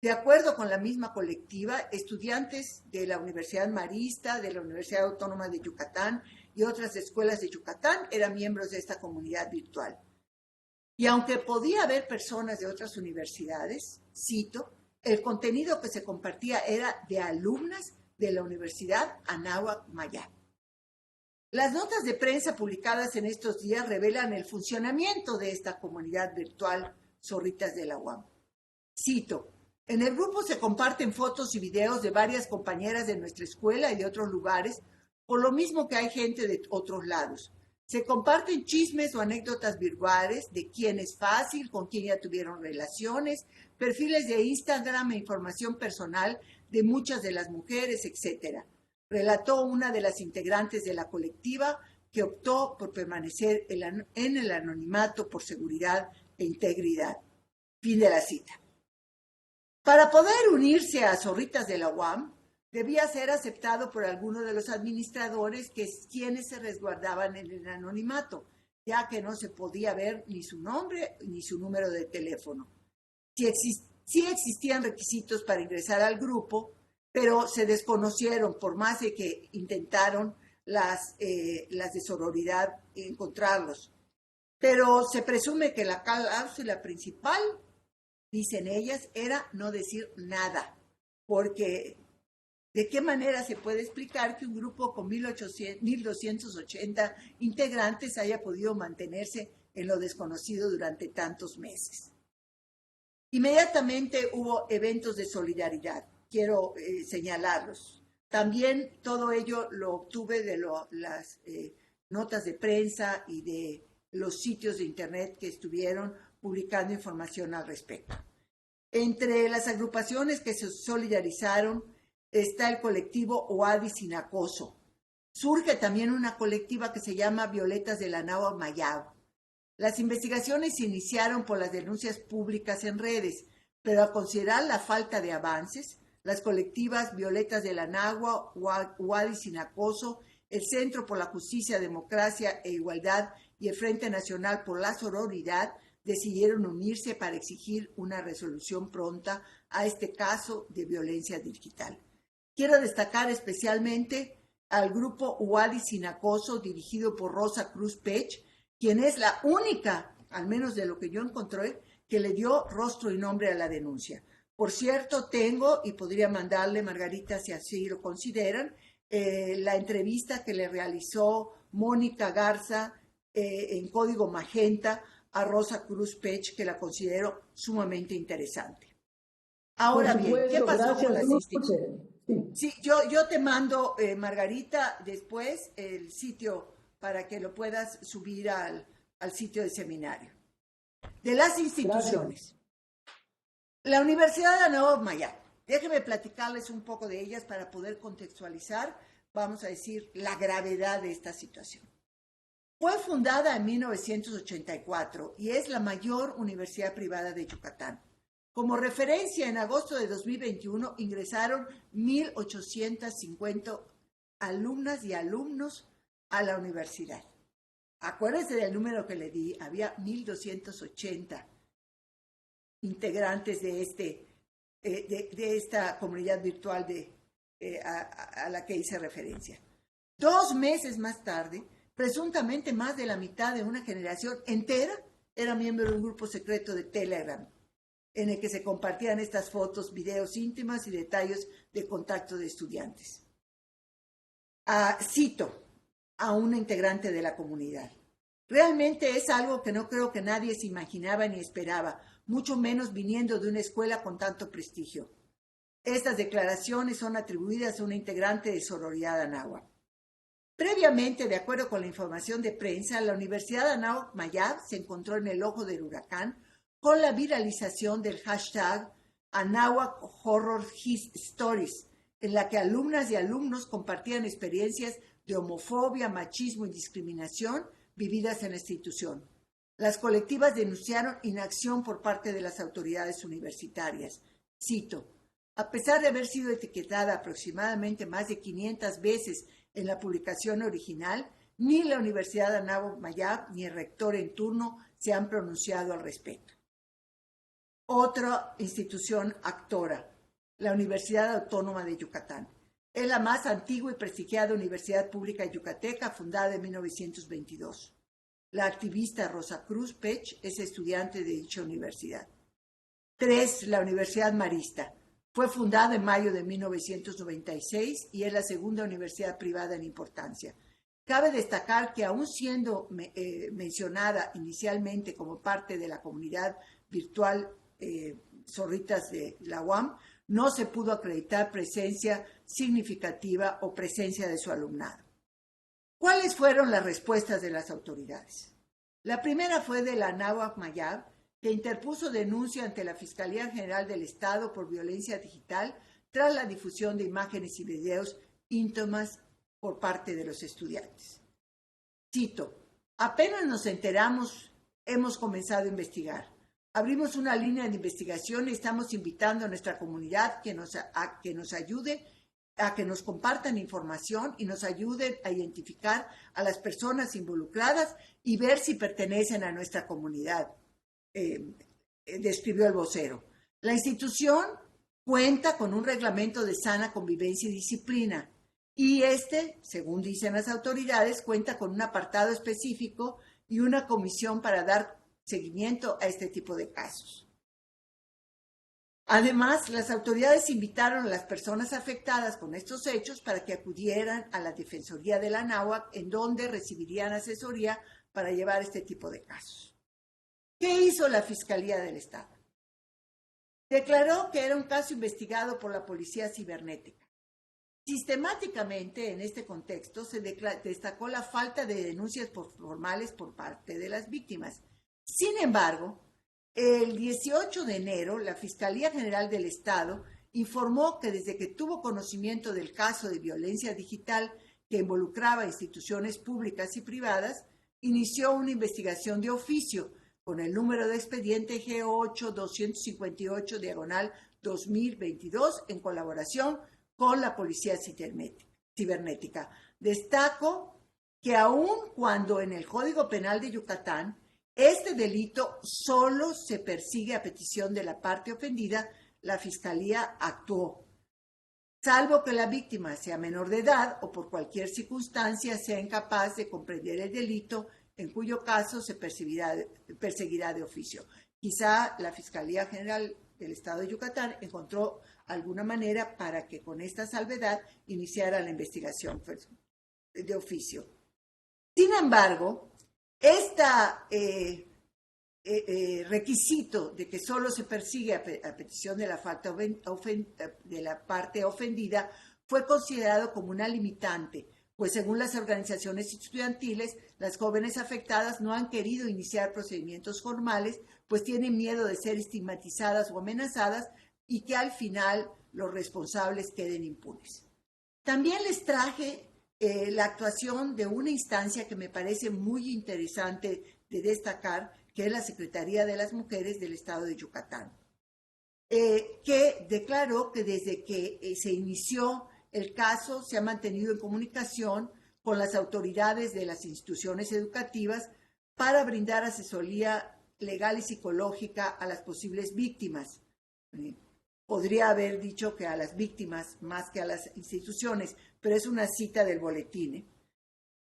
De acuerdo con la misma colectiva, estudiantes de la Universidad Marista, de la Universidad Autónoma de Yucatán y otras escuelas de Yucatán eran miembros de esta comunidad virtual. Y aunque podía haber personas de otras universidades, cito, el contenido que se compartía era de alumnas de la Universidad Anáhuac Mayab. Las notas de prensa publicadas en estos días revelan el funcionamiento de esta comunidad virtual Zorritas de la UAM. Cito, en el grupo se comparten fotos y videos de varias compañeras de nuestra escuela y de otros lugares, por lo mismo que hay gente de otros lados. Se comparten chismes o anécdotas virtuales de quién es fácil, con quién ya tuvieron relaciones, perfiles de Instagram e información personal de muchas de las mujeres, etc. Relató una de las integrantes de la colectiva que optó por permanecer en el anonimato por seguridad e integridad. Fin de la cita. Para poder unirse a Zorritas de la UAM, debía ser aceptado por alguno de los administradores quienes se resguardaban en el anonimato, ya que no se podía ver ni su nombre ni su número de teléfono. Sí existían requisitos para ingresar al grupo, pero se desconocieron por más de que intentaron las de sororidad encontrarlos. Pero se presume que la cláusula principal, dicen ellas, era no decir nada, porque ¿de qué manera se puede explicar que un grupo con 1,280 integrantes haya podido mantenerse en lo desconocido durante tantos meses? Inmediatamente hubo eventos de solidaridad, quiero señalarlos. También todo ello lo obtuve de las notas de prensa y de los sitios de internet que estuvieron publicando información al respecto. Entre las agrupaciones que se solidarizaron está el colectivo OADI Sin Acoso. Surge también una colectiva que se llama Violetas de la Anáhuac Mayab. Las investigaciones se iniciaron por las denuncias públicas en redes, pero al considerar la falta de avances, las colectivas Violetas de la Anáhuac, OADI Sin Acoso, el Centro por la Justicia, Democracia e Igualdad y el Frente Nacional por la Sororidad decidieron unirse para exigir una resolución pronta a este caso de violencia digital. Quiero destacar especialmente al grupo Uadi Sin Acoso, dirigido por Rosa Cruz Pech, quien es la única, al menos de lo que yo encontré, que le dio rostro y nombre a la denuncia. Por cierto, tengo, y podría mandarle, Margarita, si así lo consideran, la entrevista que le realizó Mónica Garza en Código Magenta a Rosa Cruz Pech, que la considero sumamente interesante. Ahora bien, ¿qué pasó con las instituciones? Sí, yo te mando, Margarita, después el sitio para que lo puedas subir al sitio del seminario. De las instituciones. La Universidad de Anáhuac Mayab. Déjenme platicarles un poco de ellas para poder contextualizar, vamos a decir, la gravedad de esta situación. Fue fundada en 1984 y es la mayor universidad privada de Yucatán. Como referencia, en agosto de 2021 ingresaron 1,850 alumnas y alumnos a la universidad. Acuérdense del número que le di, había 1,280 integrantes de esta comunidad virtual a la que hice referencia. 2 meses más tarde, presuntamente más de la mitad de una generación entera era miembro de un grupo secreto de Telegram, en el que se compartían estas fotos, videos íntimas y detalles de contacto de estudiantes. Cito a una integrante de la comunidad. Realmente es algo que no creo que nadie se imaginaba ni esperaba, mucho menos viniendo de una escuela con tanto prestigio. Estas declaraciones son atribuidas a una integrante de Sororidad Anáhuac. Previamente, de acuerdo con la información de prensa, la Universidad de Anáhuac Mayab se encontró en el ojo del huracán con la viralización del hashtag Anáhuac Horror Stories, en la que alumnas y alumnos compartían experiencias de homofobia, machismo y discriminación vividas en la institución. Las colectivas denunciaron inacción por parte de las autoridades universitarias. Cito, a pesar de haber sido etiquetada aproximadamente más de 500 veces en la publicación original, ni la Universidad de Anáhuac Mayab ni el rector en turno se han pronunciado al respecto. Otra institución actora, la Universidad Autónoma de Yucatán. Es la más antigua y prestigiada universidad pública yucateca, fundada en 1922. La activista Rosa Cruz Pech es estudiante de dicha universidad. 3. La Universidad Marista. Fue fundada en mayo de 1996 y es la segunda universidad privada en importancia. Cabe destacar que aún siendo mencionada inicialmente como parte de la comunidad virtual Zorritas de la UAM, no se pudo acreditar presencia significativa o presencia de su alumnado. ¿Cuáles fueron las respuestas de las autoridades? La primera fue de la Anáhuac Mayab, que interpuso denuncia ante la Fiscalía General del Estado por violencia digital tras la difusión de imágenes y videos íntimas por parte de los estudiantes. Cito, apenas nos enteramos, hemos comenzado a investigar. Abrimos una línea de investigación y estamos invitando a nuestra comunidad a que nos ayude, a que nos compartan información y nos ayuden a identificar a las personas involucradas y ver si pertenecen a nuestra comunidad, describió el vocero. La institución cuenta con un reglamento de sana convivencia y disciplina y según dicen las autoridades, cuenta con un apartado específico y una comisión para dar seguimiento a este tipo de casos. Además, las autoridades invitaron a las personas afectadas con estos hechos para que acudieran a la Defensoría de la Anáhuac, en donde recibirían asesoría para llevar este tipo de casos. ¿Qué hizo la Fiscalía del Estado? Declaró que era un caso investigado por la Policía Cibernética. Sistemáticamente, en este contexto, se destacó la falta de denuncias formales por parte de las víctimas. Sin embargo, el 18 de enero, la Fiscalía General del Estado informó que desde que tuvo conocimiento del caso de violencia digital que involucraba instituciones públicas y privadas, inició una investigación de oficio con el número de expediente G8-258-2022 en colaboración con la Policía Cibernética. Destaco que aun cuando en el Código Penal de Yucatán Este delito solo se persigue a petición de la parte ofendida. La Fiscalía actuó, salvo que la víctima sea menor de edad o por cualquier circunstancia sea incapaz de comprender el delito, en cuyo caso se perseguirá de oficio. Quizá la Fiscalía General del Estado de Yucatán encontró alguna manera para que con esta salvedad iniciara la investigación de oficio. Sin embargo, este requisito de que solo se persigue a petición de la parte ofendida fue considerado como una limitante, pues según las organizaciones estudiantiles, las jóvenes afectadas no han querido iniciar procedimientos formales, pues tienen miedo de ser estigmatizadas o amenazadas y que al final los responsables queden impunes. También les traje la actuación de una instancia que me parece muy interesante de destacar, que es la Secretaría de las Mujeres del Estado de Yucatán, que declaró que desde que se inició el caso se ha mantenido en comunicación con las autoridades de las instituciones educativas para brindar asesoría legal y psicológica a las posibles víctimas. Podría haber dicho que a las víctimas más que a las instituciones, pero es una cita del boletín.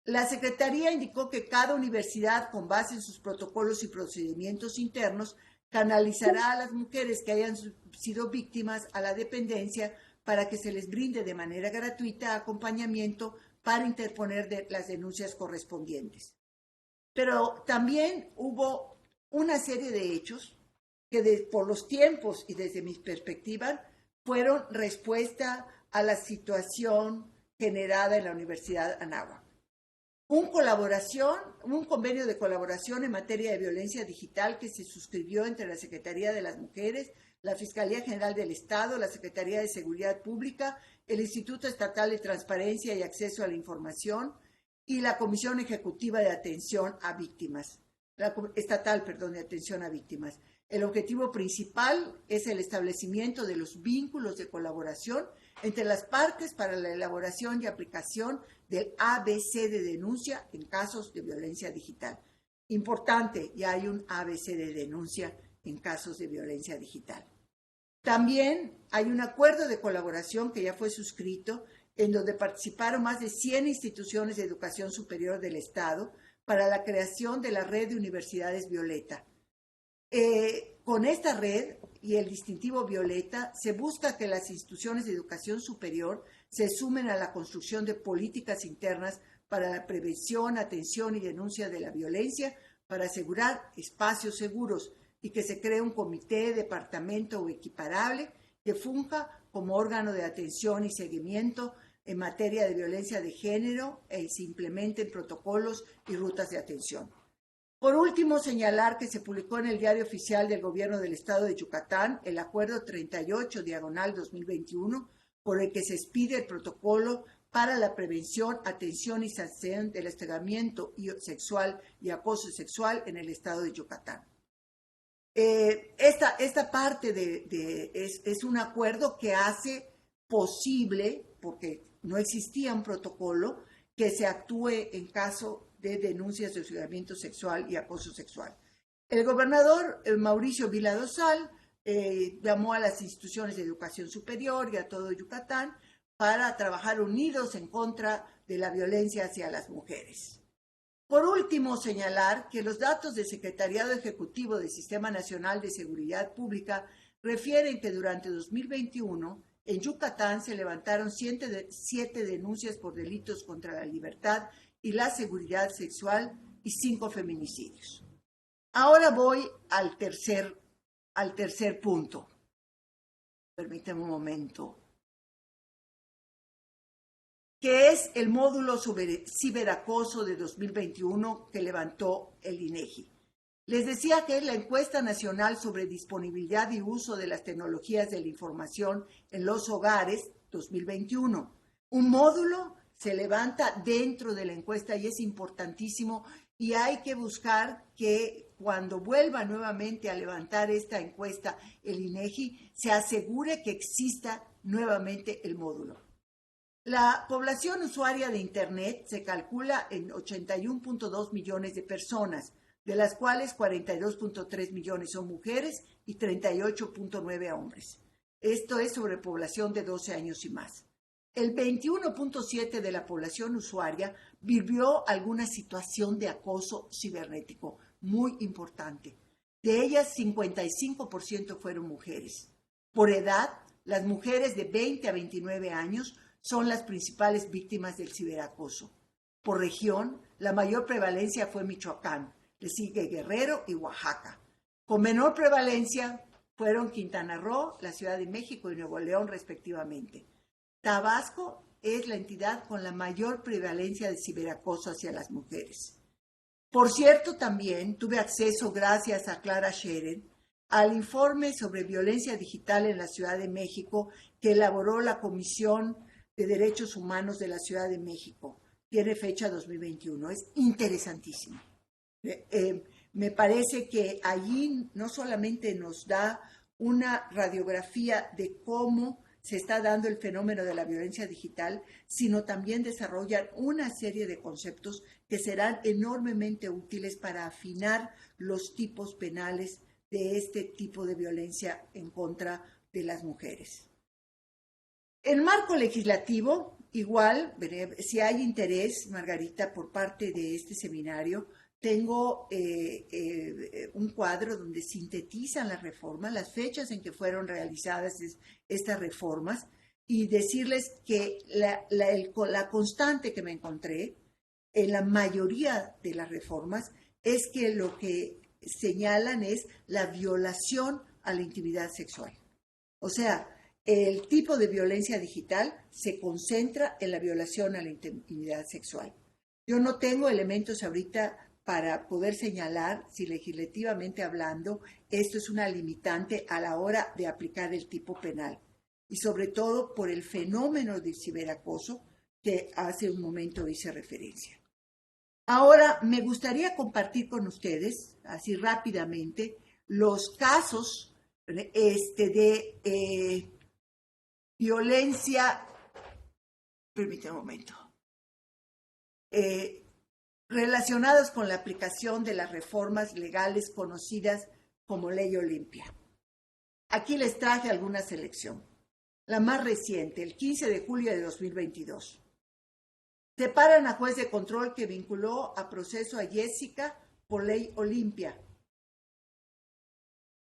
La Secretaría indicó que cada universidad, con base en sus protocolos y procedimientos internos, canalizará a las mujeres que hayan sido víctimas a la dependencia para que se les brinde de manera gratuita acompañamiento para interponer las denuncias correspondientes. Pero también hubo una serie de hechos que por los tiempos y desde mi perspectiva fueron respuesta a la situación generada en la Universidad Anáhuac. Un convenio de colaboración en materia de violencia digital que se suscribió entre la Secretaría de las Mujeres, la Fiscalía General del Estado, la Secretaría de Seguridad Pública, el Instituto Estatal de Transparencia y Acceso a la Información y la Comisión Ejecutiva de Atención a Víctimas, de Atención a Víctimas. El objetivo principal es el establecimiento de los vínculos de colaboración entre las partes para la elaboración y aplicación del ABC de denuncia en casos de violencia digital. Importante, ya hay un ABC de denuncia en casos de violencia digital. También hay un acuerdo de colaboración que ya fue suscrito, en donde participaron más de 100 instituciones de educación superior del Estado para la creación de la red de universidades Violeta. Con esta red y el distintivo Violeta se busca que las instituciones de educación superior se sumen a la construcción de políticas internas para la prevención, atención y denuncia de la violencia, para asegurar espacios seguros y que se cree un comité, departamento o equiparable que funja como órgano de atención y seguimiento en materia de violencia de género y se implementen protocolos y rutas de atención. Por último, señalar que se publicó en el Diario Oficial del Gobierno del Estado de Yucatán el Acuerdo 38/2021, por el que se expide el protocolo para la prevención, atención y sanción del hostigamiento sexual y acoso sexual en el Estado de Yucatán. Esta parte es un acuerdo que hace posible, porque no existía un protocolo, que se actúe en caso de denuncias de hostigamiento sexual y acoso sexual. El gobernador Mauricio Vila Dosal llamó a las instituciones de educación superior y a todo Yucatán para trabajar unidos en contra de la violencia hacia las mujeres. Por último, señalar que los datos del Secretariado Ejecutivo del Sistema Nacional de Seguridad Pública refieren que durante 2021 en Yucatán se levantaron 7 denuncias por delitos contra la libertad y la seguridad sexual y 5 feminicidios. Ahora voy al tercer punto. Permíteme un momento. Que es el módulo sobre ciberacoso de 2021 que levantó el INEGI. Les decía que es la encuesta nacional sobre disponibilidad y uso de las tecnologías de la información en los hogares 2021. Un módulo se levanta dentro de la encuesta y es importantísimo y hay que buscar que cuando vuelva nuevamente a levantar esta encuesta el INEGI se asegure que exista nuevamente el módulo. La población usuaria de Internet se calcula en 81.2 millones de personas, de las cuales 42.3 millones son mujeres y 38.9 hombres. Esto es sobre población de 12 años y más. El 21.7% de la población usuaria vivió alguna situación de acoso cibernético, muy importante. De ellas, 55% fueron mujeres. Por edad, las mujeres de 20 a 29 años son las principales víctimas del ciberacoso. Por región, la mayor prevalencia fue Michoacán, le sigue Guerrero y Oaxaca. Con menor prevalencia fueron Quintana Roo, la Ciudad de México y Nuevo León, respectivamente. Tabasco es la entidad con la mayor prevalencia de ciberacoso hacia las mujeres. Por cierto, también tuve acceso, gracias a Clara Scheren, al informe sobre violencia digital en la Ciudad de México que elaboró la Comisión de Derechos Humanos de la Ciudad de México. Tiene fecha 2021. Es interesantísimo. Me parece que allí no solamente nos da una radiografía de cómo se está dando el fenómeno de la violencia digital, sino también desarrollan una serie de conceptos que serán enormemente útiles para afinar los tipos penales de este tipo de violencia en contra de las mujeres. El marco legislativo, igual, si hay interés, Margarita, por parte de este seminario, tengo un cuadro donde sintetizan las reformas, las fechas en que fueron realizadas estas reformas, y decirles que la constante que me encontré en la mayoría de las reformas es que lo que señalan es la violación a la intimidad sexual. O sea, el tipo de violencia digital se concentra en la violación a la intimidad sexual. Yo no tengo elementos ahorita para poder señalar si legislativamente hablando esto es una limitante a la hora de aplicar el tipo penal. Y sobre todo por el fenómeno del ciberacoso que hace un momento hice referencia. Ahora me gustaría compartir con ustedes, así rápidamente, los casos de violencia, permítame un momento, relacionados con la aplicación de las reformas legales conocidas como Ley Olimpia. Aquí les traje alguna selección. La más reciente, el 15 de julio de 2022. Separan a juez de control que vinculó a proceso a Jessica por Ley Olimpia.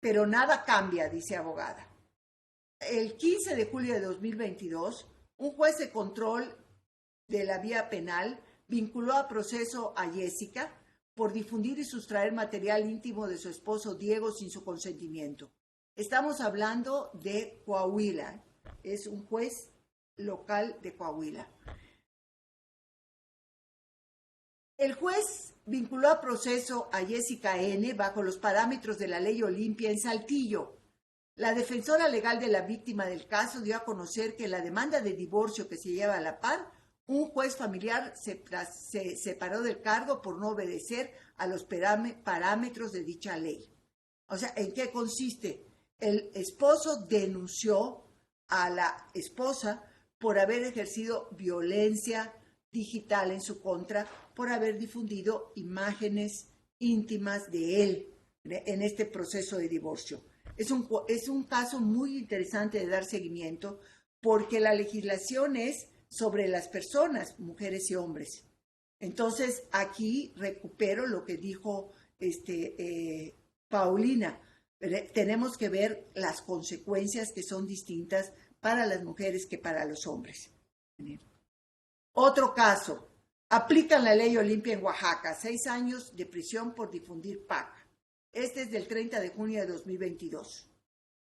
Pero nada cambia, dice abogada. El 15 de julio de 2022, un juez de control de la vía penal vinculó a proceso a Jessica por difundir y sustraer material íntimo de su esposo Diego sin su consentimiento. Estamos hablando de Coahuila, es un juez local de Coahuila. El juez vinculó a proceso a Jessica N. bajo los parámetros de la Ley Olimpia en Saltillo. La defensora legal de la víctima del caso dio a conocer que la demanda de divorcio que se lleva a la par, un juez familiar se separó del cargo por no obedecer a los parámetros de dicha ley. O sea, ¿en qué consiste? El esposo denunció a la esposa por haber ejercido violencia digital en su contra, por haber difundido imágenes íntimas de él en este proceso de divorcio. Es un caso muy interesante de dar seguimiento porque la legislación es sobre las personas, mujeres y hombres. Entonces, aquí recupero lo que dijo Paulina. Tenemos que ver las consecuencias que son distintas para las mujeres que para los hombres. Otro caso. Aplican la Ley Olimpia en Oaxaca, 6 años de prisión por difundir PAC. Este es del 30 de junio de 2022.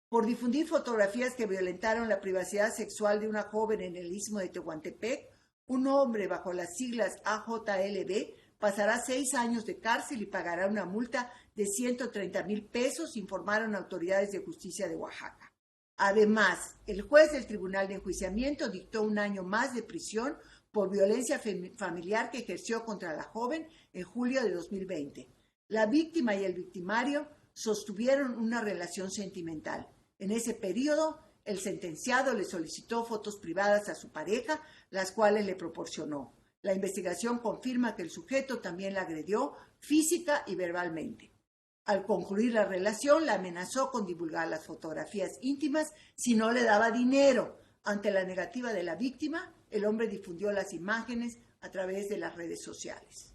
Por difundir fotografías que violentaron la privacidad sexual de una joven en el Istmo de Tehuantepec, un hombre bajo las siglas AJLB pasará 6 años de cárcel y pagará una multa de 130,000 pesos, informaron autoridades de justicia de Oaxaca. Además, el juez del Tribunal de Enjuiciamiento dictó 1 año más de prisión por violencia familiar que ejerció contra la joven en julio de 2020. La víctima y el victimario sostuvieron una relación sentimental. En ese periodo, el sentenciado le solicitó fotos privadas a su pareja, las cuales le proporcionó. La investigación confirma que el sujeto también la agredió física y verbalmente. Al concluir la relación, la amenazó con divulgar las fotografías íntimas si no le daba dinero. Ante la negativa de la víctima, el hombre difundió las imágenes a través de las redes sociales.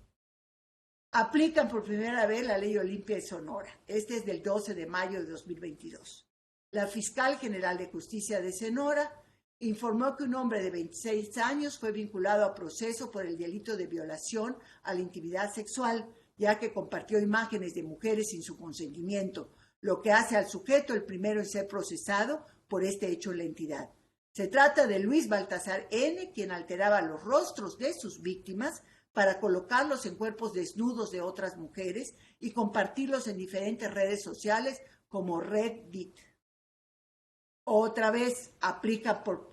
Aplican por primera vez la Ley Olimpia de Sonora. Este es del 12 de mayo de 2022. La fiscal general de justicia de Sonora informó que un hombre de 26 años fue vinculado a proceso por el delito de violación a la intimidad sexual, ya que compartió imágenes de mujeres sin su consentimiento, lo que hace al sujeto el primero en ser procesado por este hecho en la entidad. Se trata de Luis Baltasar N., quien alteraba los rostros de sus víctimas para colocarlos en cuerpos desnudos de otras mujeres y compartirlos en diferentes redes sociales como Reddit. Otra vez aplica por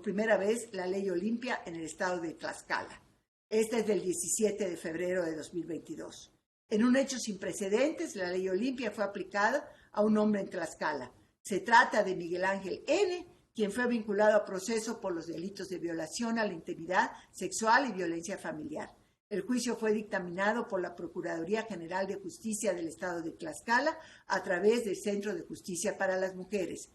primera vez la Ley Olimpia en el estado de Tlaxcala. Esta es del 17 de febrero de 2022. En un hecho sin precedentes, la Ley Olimpia fue aplicada a un hombre en Tlaxcala. Se trata de Miguel Ángel N., quien fue vinculado a proceso por los delitos de violación a la intimidad sexual y violencia familiar. El juicio fue dictaminado por la Procuraduría General de Justicia del Estado de Tlaxcala a través del Centro de Justicia para las Mujeres.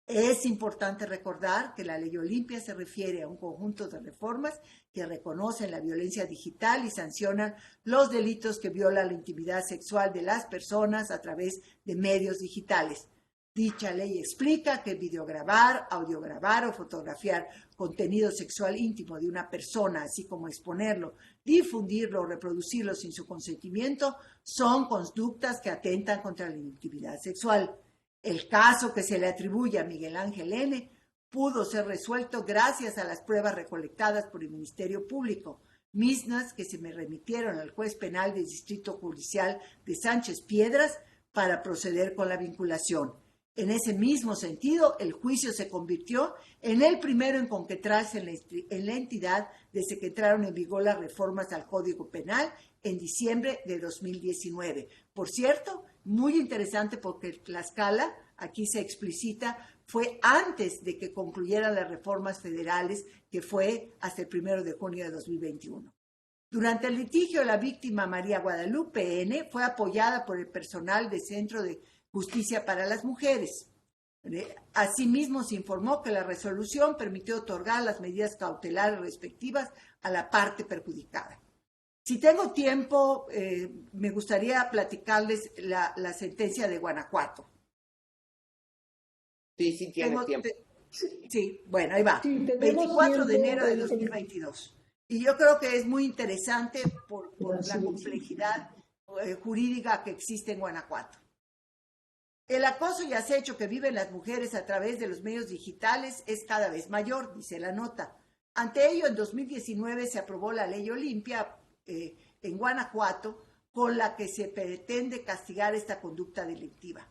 Es importante recordar que la Ley Olimpia se refiere a un conjunto de reformas que reconocen la violencia digital y sancionan los delitos que violan la intimidad sexual de las personas a través de medios digitales. Dicha ley explica que videograbar, audiograbar o fotografiar contenido sexual íntimo de una persona, así como exponerlo, difundirlo o reproducirlo sin su consentimiento, son conductas que atentan contra la intimidad sexual. El caso que se le atribuye a Miguel Ángel N. pudo ser resuelto gracias a las pruebas recolectadas por el Ministerio Público, mismas que se me remitieron al juez penal del Distrito Judicial de Sánchez Piedras para proceder con la vinculación. En ese mismo sentido, el juicio se convirtió en el primero en concretarse en la entidad desde que entraron en vigor las reformas al Código Penal en diciembre de 2019. Por cierto, muy interesante porque Tlaxcala, aquí se explicita, fue antes de que concluyeran las reformas federales, que fue hasta el 1 de junio de 2021. Durante el litigio, la víctima María Guadalupe N. fue apoyada por el personal del Centro de Justicia para las Mujeres. Asimismo, se informó que la resolución permitió otorgar las medidas cautelares respectivas a la parte perjudicada. Si tengo tiempo, me gustaría platicarles la sentencia de Guanajuato. Sí, tiene tiempo. Sí, bueno, ahí va. Sí, 24 de enero de 2022. Y yo creo que es muy interesante por la complejidad jurídica que existe en Guanajuato. El acoso y acecho que viven las mujeres a través de los medios digitales es cada vez mayor, dice la nota. Ante ello, en 2019 se aprobó la Ley Olimpia en Guanajuato, con la que se pretende castigar esta conducta delictiva.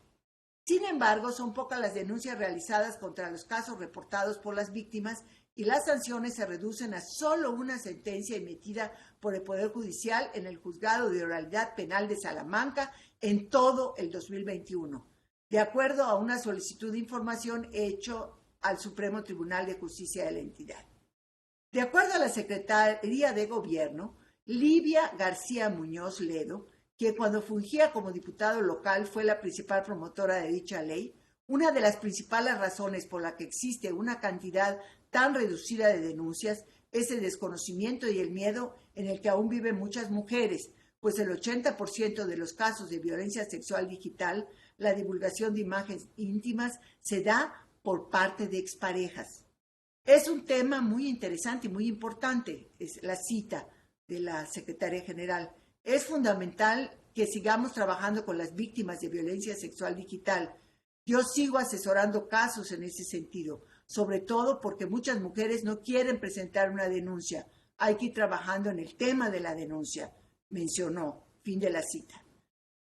Sin embargo, son pocas las denuncias realizadas contra los casos reportados por las víctimas y las sanciones se reducen a solo una sentencia emitida por el Poder Judicial en el Juzgado de Oralidad Penal de Salamanca en todo el 2021. De acuerdo a una solicitud de información hecho al Supremo Tribunal de Justicia de la entidad. De acuerdo a la Secretaría de Gobierno, Livia García Muñoz Ledo, que cuando fungía como diputado local fue la principal promotora de dicha ley, una de las principales razones por la que existe una cantidad tan reducida de denuncias es el desconocimiento y el miedo en el que aún viven muchas mujeres, pues el 80% de los casos de violencia sexual digital, la divulgación de imágenes íntimas, se da por parte de exparejas. Es un tema muy interesante y muy importante, es la cita de la Secretaría General. Es fundamental que sigamos trabajando con las víctimas de violencia sexual digital. Yo sigo asesorando casos en ese sentido, sobre todo porque muchas mujeres no quieren presentar una denuncia. Hay que ir trabajando en el tema de la denuncia, mencionó. Fin de la cita.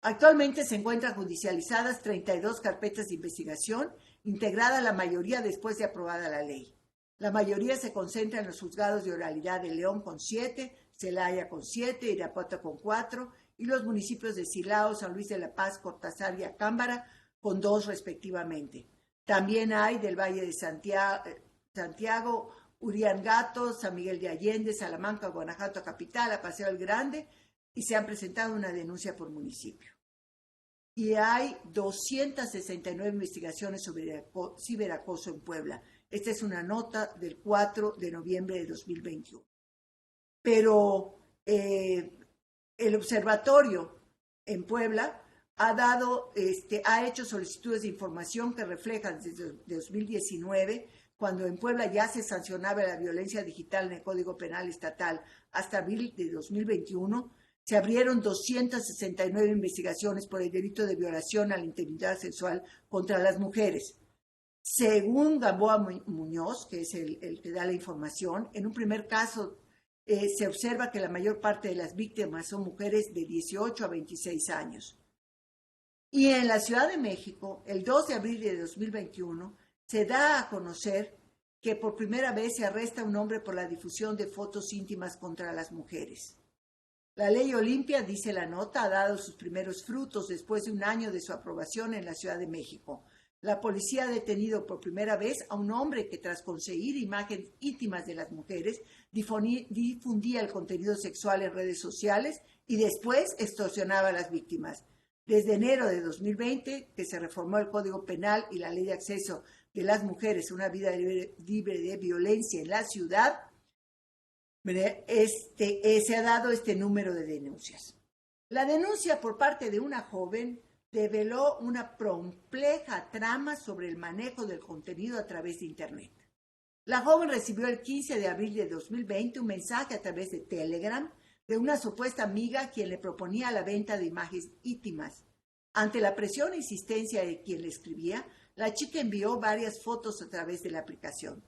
Actualmente se encuentran judicializadas 32 carpetas de investigación, integrada la mayoría después de aprobada la ley. La mayoría se concentra en los juzgados de oralidad de León con 7, Celaya con 7, Irapuato con 4 y los municipios de Silao, San Luis de la Paz, Cortázar y Acámbara con 2 respectivamente. También hay del Valle de Santiago Uriangato, San Miguel de Allende, Salamanca, Guanajuato capital, a Paseo el Grande, y se han presentado una denuncia por municipio. Y hay 269 investigaciones sobre ciberacoso en Puebla. Esta es una nota del 4 de noviembre de 2021. Pero el observatorio en Puebla ha hecho solicitudes de información que reflejan desde 2019, cuando en Puebla ya se sancionaba la violencia digital en el Código Penal Estatal, hasta abril de 2021, se abrieron 269 investigaciones por el delito de violación a la integridad sexual contra las mujeres. Según Gamboa Muñoz, que es el que da la información, en un primer caso se observa que la mayor parte de las víctimas son mujeres de 18 a 26 años. Y en la Ciudad de México, el 2 de abril de 2021, se da a conocer que por primera vez se arresta a un hombre por la difusión de fotos íntimas contra las mujeres. La ley Olimpia, dice la nota, ha dado sus primeros frutos después de un año de su aprobación en la Ciudad de México. La policía ha detenido por primera vez a un hombre que, tras conseguir imágenes íntimas de las mujeres, difundía el contenido sexual en redes sociales y después extorsionaba a las víctimas. Desde enero de 2020, que se reformó el Código Penal y la Ley de Acceso de las Mujeres a una vida libre de violencia en la ciudad, se ha dado este número de denuncias. La denuncia por parte de una joven develó una compleja trama sobre el manejo del contenido a través de Internet. La joven recibió el 15 de abril de 2020 un mensaje a través de Telegram de una supuesta amiga quien le proponía la venta de imágenes íntimas. Ante la presión e insistencia de quien le escribía, la chica envió varias fotos a través de la aplicación.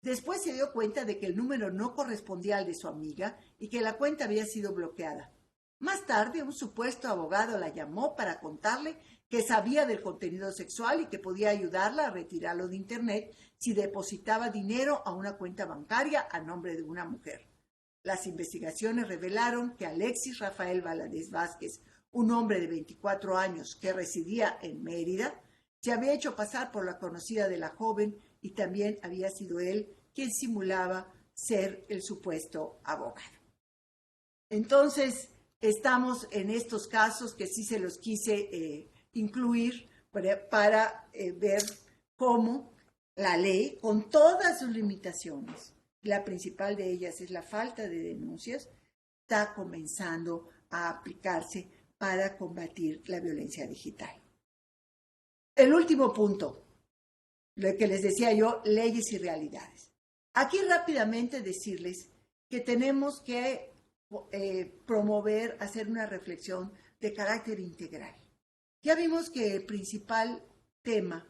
Después se dio cuenta de que el número no correspondía al de su amiga y que la cuenta había sido bloqueada. Más tarde, un supuesto abogado la llamó para contarle que sabía del contenido sexual y que podía ayudarla a retirarlo de Internet si depositaba dinero a una cuenta bancaria a nombre de una mujer. Las investigaciones revelaron que Alexis Rafael Valadez Vázquez, un hombre de 24 años que residía en Mérida, se había hecho pasar por la conocida de la joven y también había sido él quien simulaba ser el supuesto abogado. Entonces, estamos en estos casos que sí se los quise incluir para ver cómo la ley, con todas sus limitaciones, la principal de ellas es la falta de denuncias, está comenzando a aplicarse para combatir la violencia digital. El último punto, lo que les decía yo, leyes y realidades. Aquí rápidamente decirles que tenemos que promover, hacer una reflexión de carácter integral. Ya vimos que el principal tema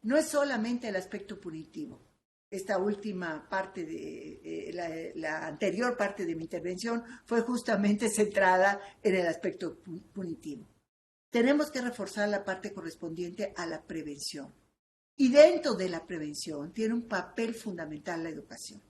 no es solamente el aspecto punitivo. Esta última parte de la anterior parte de mi intervención fue justamente centrada en el aspecto punitivo. Tenemos que reforzar la parte correspondiente a la prevención. Y dentro de la prevención tiene un papel fundamental la educación.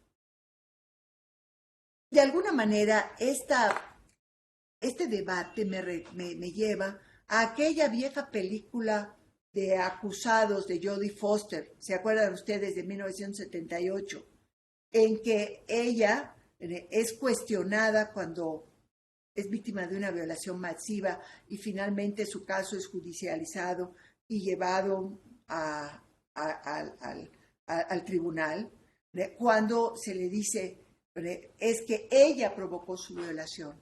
De alguna manera, este debate me lleva a aquella vieja película de Acusados de Jodie Foster, ¿se acuerdan ustedes de 1978? En que ella es cuestionada cuando es víctima de una violación masiva y finalmente su caso es judicializado y llevado al tribunal, cuando se le dice es que ella provocó su violación,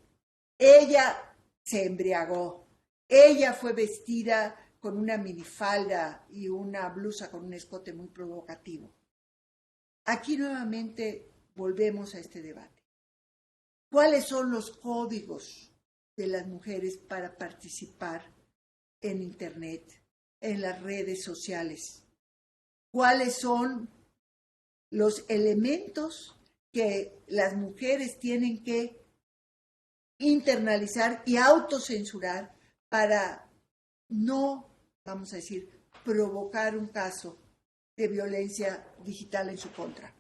ella se embriagó, ella fue vestida con una minifalda y una blusa con un escote muy provocativo. Aquí nuevamente volvemos a este debate. ¿Cuáles son los códigos de las mujeres para participar en Internet, en las redes sociales? ¿Cuáles son los elementos que las mujeres tienen que internalizar y autocensurar para no, vamos a decir, provocar un caso de violencia digital en su contra?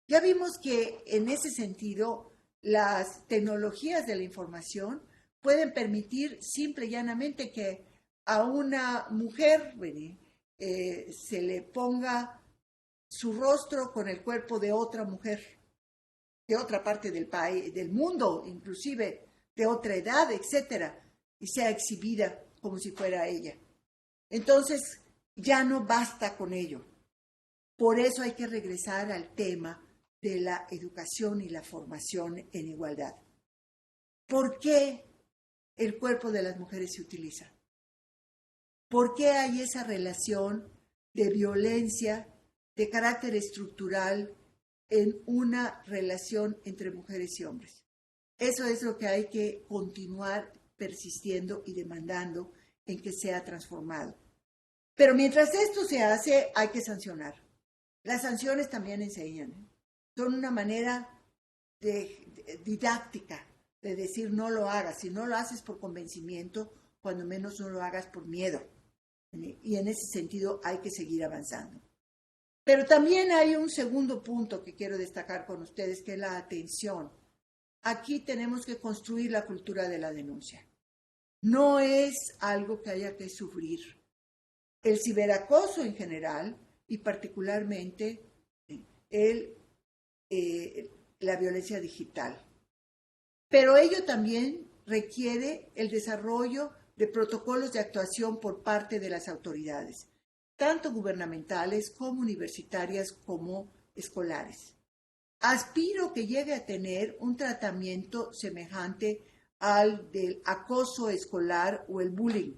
Ya vimos que en ese sentido las tecnologías de la información pueden permitir simple y llanamente que a una mujer se le ponga su rostro con el cuerpo de otra mujer, de otra parte del país, del mundo, inclusive de otra edad, etcétera, y sea exhibida como si fuera ella. Entonces, ya no basta con ello. Por eso hay que regresar al tema de la educación y la formación en igualdad. ¿Por qué el cuerpo de las mujeres se utiliza? ¿Por qué hay esa relación de violencia de carácter estructural en una relación entre mujeres y hombres? Eso es lo que hay que continuar persistiendo y demandando en que sea transformado. Pero mientras esto se hace, hay que sancionar. Las sanciones también enseñan. Son una manera didáctica de decir no lo hagas. Si no lo haces por convencimiento, cuando menos no lo hagas por miedo. Y en ese sentido hay que seguir avanzando. Pero también hay un segundo punto que quiero destacar con ustedes, que es la atención. Aquí tenemos que construir la cultura de la denuncia. No es algo que haya que sufrir. El ciberacoso en general y particularmente la violencia digital. Pero ello también requiere el desarrollo de protocolos de actuación por parte de las autoridades, tanto gubernamentales como universitarias como escolares. Aspiro que llegue a tener un tratamiento semejante al del acoso escolar o el bullying,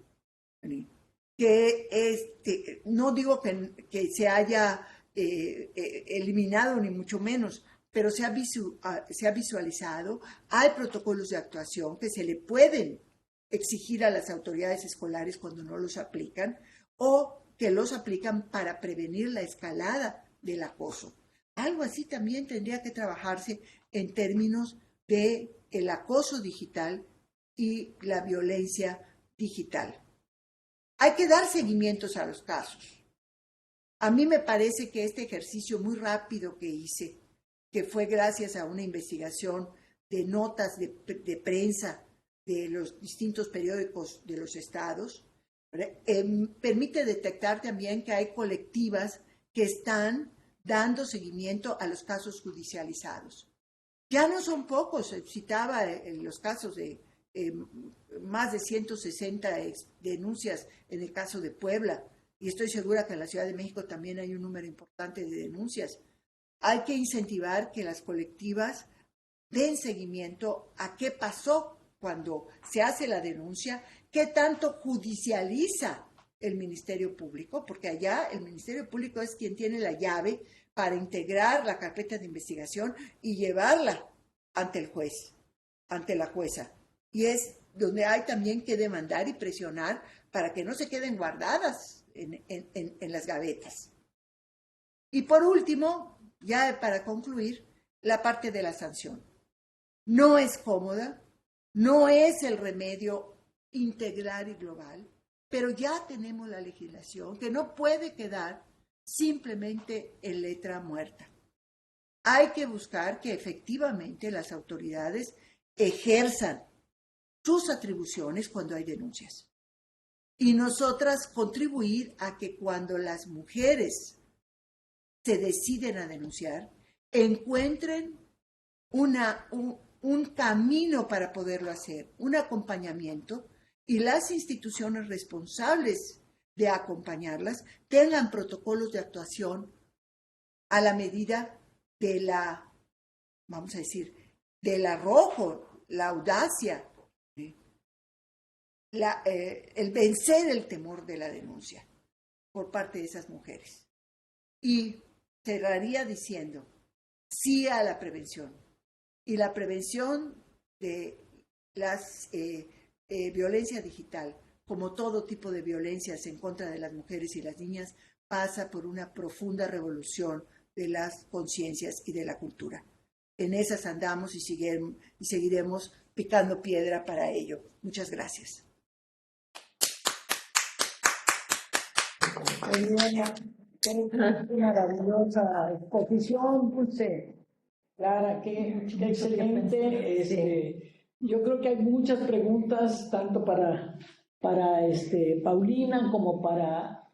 que no digo que se haya eliminado ni mucho menos, pero se ha visualizado, hay protocolos de actuación que se le pueden exigir a las autoridades escolares cuando no los aplican o que los aplican para prevenir la escalada del acoso. Algo así también tendría que trabajarse en términos de el acoso digital y la violencia digital. Hay que dar seguimientos a los casos. A mí me parece que este ejercicio muy rápido que hice, que fue gracias a una investigación de notas de prensa de los distintos periódicos de los estados, permite detectar también que hay colectivas que están dando seguimiento a los casos judicializados. Ya no son pocos, citaba los casos de más de 160 denuncias en el caso de Puebla, y estoy segura que en la Ciudad de México también hay un número importante de denuncias. Hay que incentivar que las colectivas den seguimiento a qué pasó cuando se hace la denuncia, qué tanto judicializa el Ministerio Público, porque allá el Ministerio Público es quien tiene la llave para integrar la carpeta de investigación y llevarla ante el juez, ante la jueza. Y es donde hay también que demandar y presionar para que no se queden guardadas en las gavetas. Y por último, ya para concluir, la parte de la sanción. No es cómoda, no es el remedio integral y global, pero ya tenemos la legislación que no puede quedar simplemente en letra muerta. Hay que buscar que efectivamente las autoridades ejerzan sus atribuciones cuando hay denuncias. Y nosotras contribuir a que cuando las mujeres se deciden a denunciar, encuentren un camino para poderlo hacer, un acompañamiento, y las instituciones responsables de acompañarlas tengan protocolos de actuación a la medida de la, vamos a decir, del arrojo, la audacia, el vencer el temor de la denuncia por parte de esas mujeres. Y cerraría diciendo sí a la prevención. Y la prevención de las violencia digital, como todo tipo de violencias en contra de las mujeres y las niñas, pasa por una profunda revolución de las conciencias y de la cultura. En esas andamos y seguiremos picando piedra para ello. Muchas gracias. Qué maravillosa exposición, Dulce. Clara, qué excelente. Yo creo que hay muchas preguntas, tanto para Paulina como para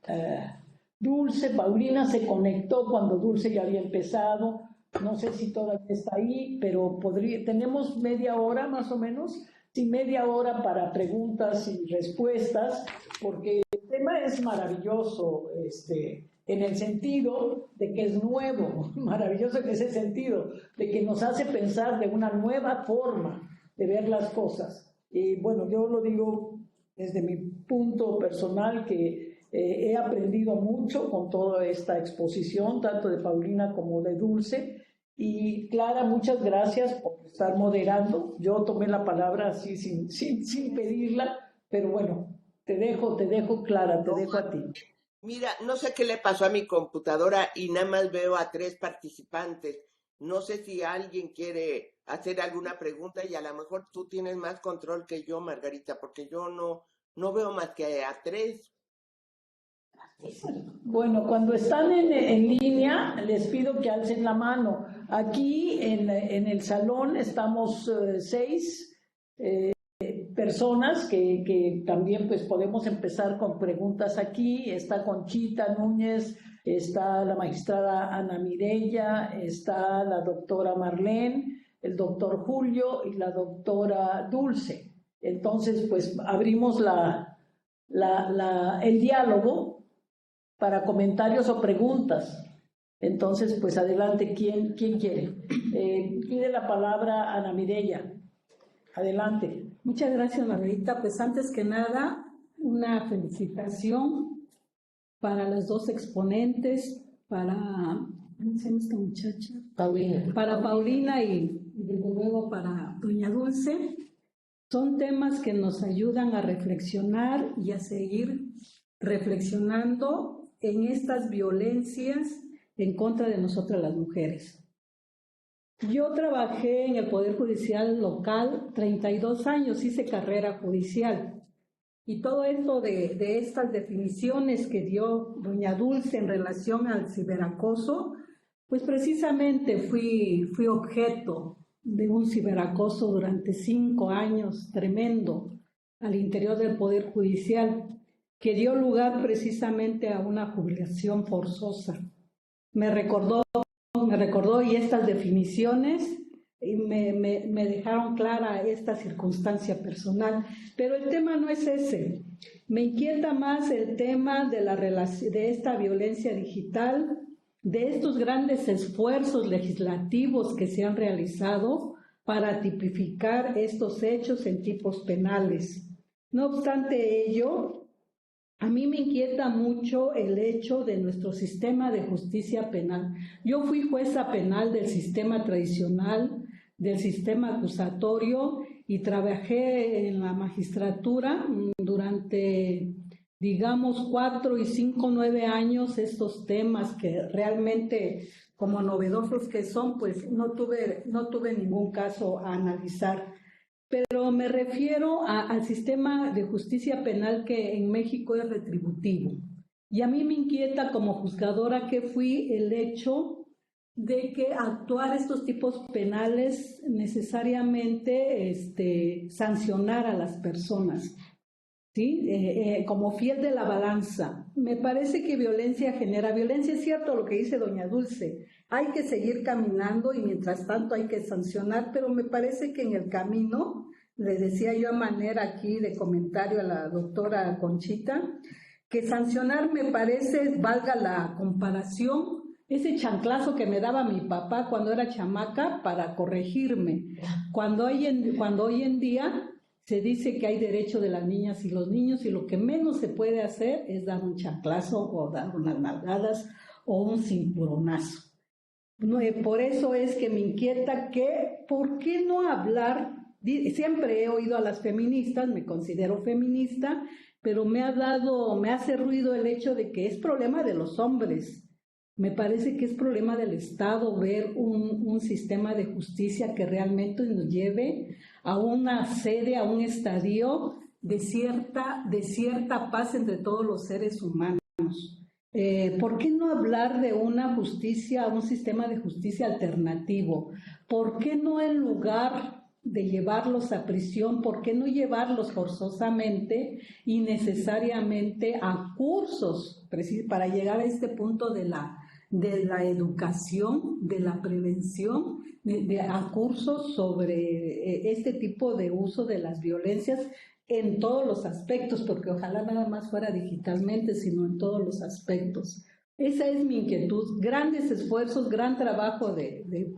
Dulce. Paulina se conectó cuando Dulce ya había empezado. No sé si todavía está ahí, pero tenemos media hora más o menos, sí, media hora para preguntas y respuestas, porque el tema es maravilloso, en el sentido de que es nuevo, maravilloso en ese sentido, de que nos hace pensar de una nueva forma de ver las cosas. Y bueno, yo lo digo desde mi punto personal, que he aprendido mucho con toda esta exposición, tanto de Paulina como de Dulce. Y Clara, muchas gracias por estar moderando. Yo tomé la palabra así sin pedirla, pero bueno, te dejo Clara, te dejo a ti. Mira, no sé qué le pasó a mi computadora y nada más veo a 3 participantes. No sé si alguien quiere hacer alguna pregunta y a lo mejor tú tienes más control que yo, Margarita, porque yo no veo más que a 3. Bueno, cuando están en línea, les pido que alcen la mano. Aquí en el salón estamos 6 personas que también pues podemos empezar con preguntas aquí. Está Conchita Núñez, está la magistrada Ana Mireya, está la doctora Marlene, el doctor Julio y la doctora Dulce. Entonces, pues abrimos el diálogo para comentarios o preguntas. Entonces, pues adelante, ¿quién quiere? Pide la palabra Ana Mireya. Adelante. Muchas gracias, Margarita. Pues antes que nada, una felicitación para los 2 exponentes, para, ¿cómo se llama esta muchacha? Paulina. Para Paulina y desde luego para doña Dulce. Son temas que nos ayudan a reflexionar y a seguir reflexionando en estas violencias en contra de nosotras las mujeres. Yo trabajé en el Poder Judicial local 32 años, hice carrera judicial. Y todo esto de estas definiciones que dio doña Dulce en relación al ciberacoso, pues precisamente fui objeto de un ciberacoso durante 5 años, tremendo, al interior del Poder Judicial, que dio lugar precisamente a una jubilación forzosa. Me recordó y estas definiciones me dejaron clara esta circunstancia personal. Pero el tema no es ese. Me inquieta más el tema de esta violencia digital, de estos grandes esfuerzos legislativos que se han realizado para tipificar estos hechos en tipos penales. No obstante ello, a mí me inquieta mucho el hecho de nuestro sistema de justicia penal. Yo fui jueza penal del sistema tradicional, del sistema acusatorio, y trabajé en la magistratura durante, digamos, 4 y 5, 9 años estos temas que realmente, como novedosos que son, pues no tuve ningún caso a analizar. Pero me refiero al sistema de justicia penal que en México es retributivo. Y a mí me inquieta como juzgadora que fui el hecho de que actuar estos tipos penales necesariamente sancionar a las personas, ¿sí? Como fiel de la balanza. Me parece que violencia genera violencia. Es cierto lo que dice doña Dulce. Hay que seguir caminando y mientras tanto hay que sancionar, pero me parece que en el camino, le decía yo a manera aquí de comentario a la doctora Conchita, que sancionar me parece, valga la comparación, ese chanclazo que me daba mi papá cuando era chamaca para corregirme. Cuando hoy en día se dice que hay derecho de las niñas y los niños y lo que menos se puede hacer es dar un chanclazo o dar unas nalgadas o un cinturonazo. Por eso es que me inquieta que, ¿por qué no hablar? Siempre he oído a las feministas, me considero feminista, pero me hace ruido el hecho de que es problema de los hombres. Me parece que es problema del Estado ver un sistema de justicia que realmente nos lleve a una sede, a un estadio de cierta paz entre todos los seres humanos. ¿Por qué no hablar de una justicia, un sistema de justicia alternativo? ¿Por qué no en lugar de llevarlos a prisión, ¿por qué no llevarlos forzosamente y necesariamente a cursos para llegar a este punto de la educación, de la prevención, a cursos sobre este tipo de uso de las violencias en todos los aspectos, porque ojalá nada más fuera digitalmente, sino en todos los aspectos. Esa es mi inquietud. Grandes esfuerzos, gran trabajo de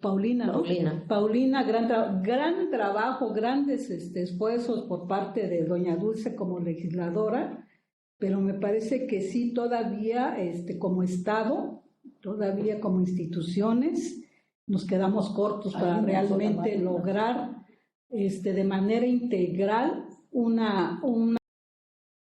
Paulina, ¿no? Paulina, gran trabajo, grandes esfuerzos por parte de doña Dulce como legisladora, pero me parece que sí todavía como Estado, todavía como instituciones, nos quedamos cortos para realmente lograr de manera integral una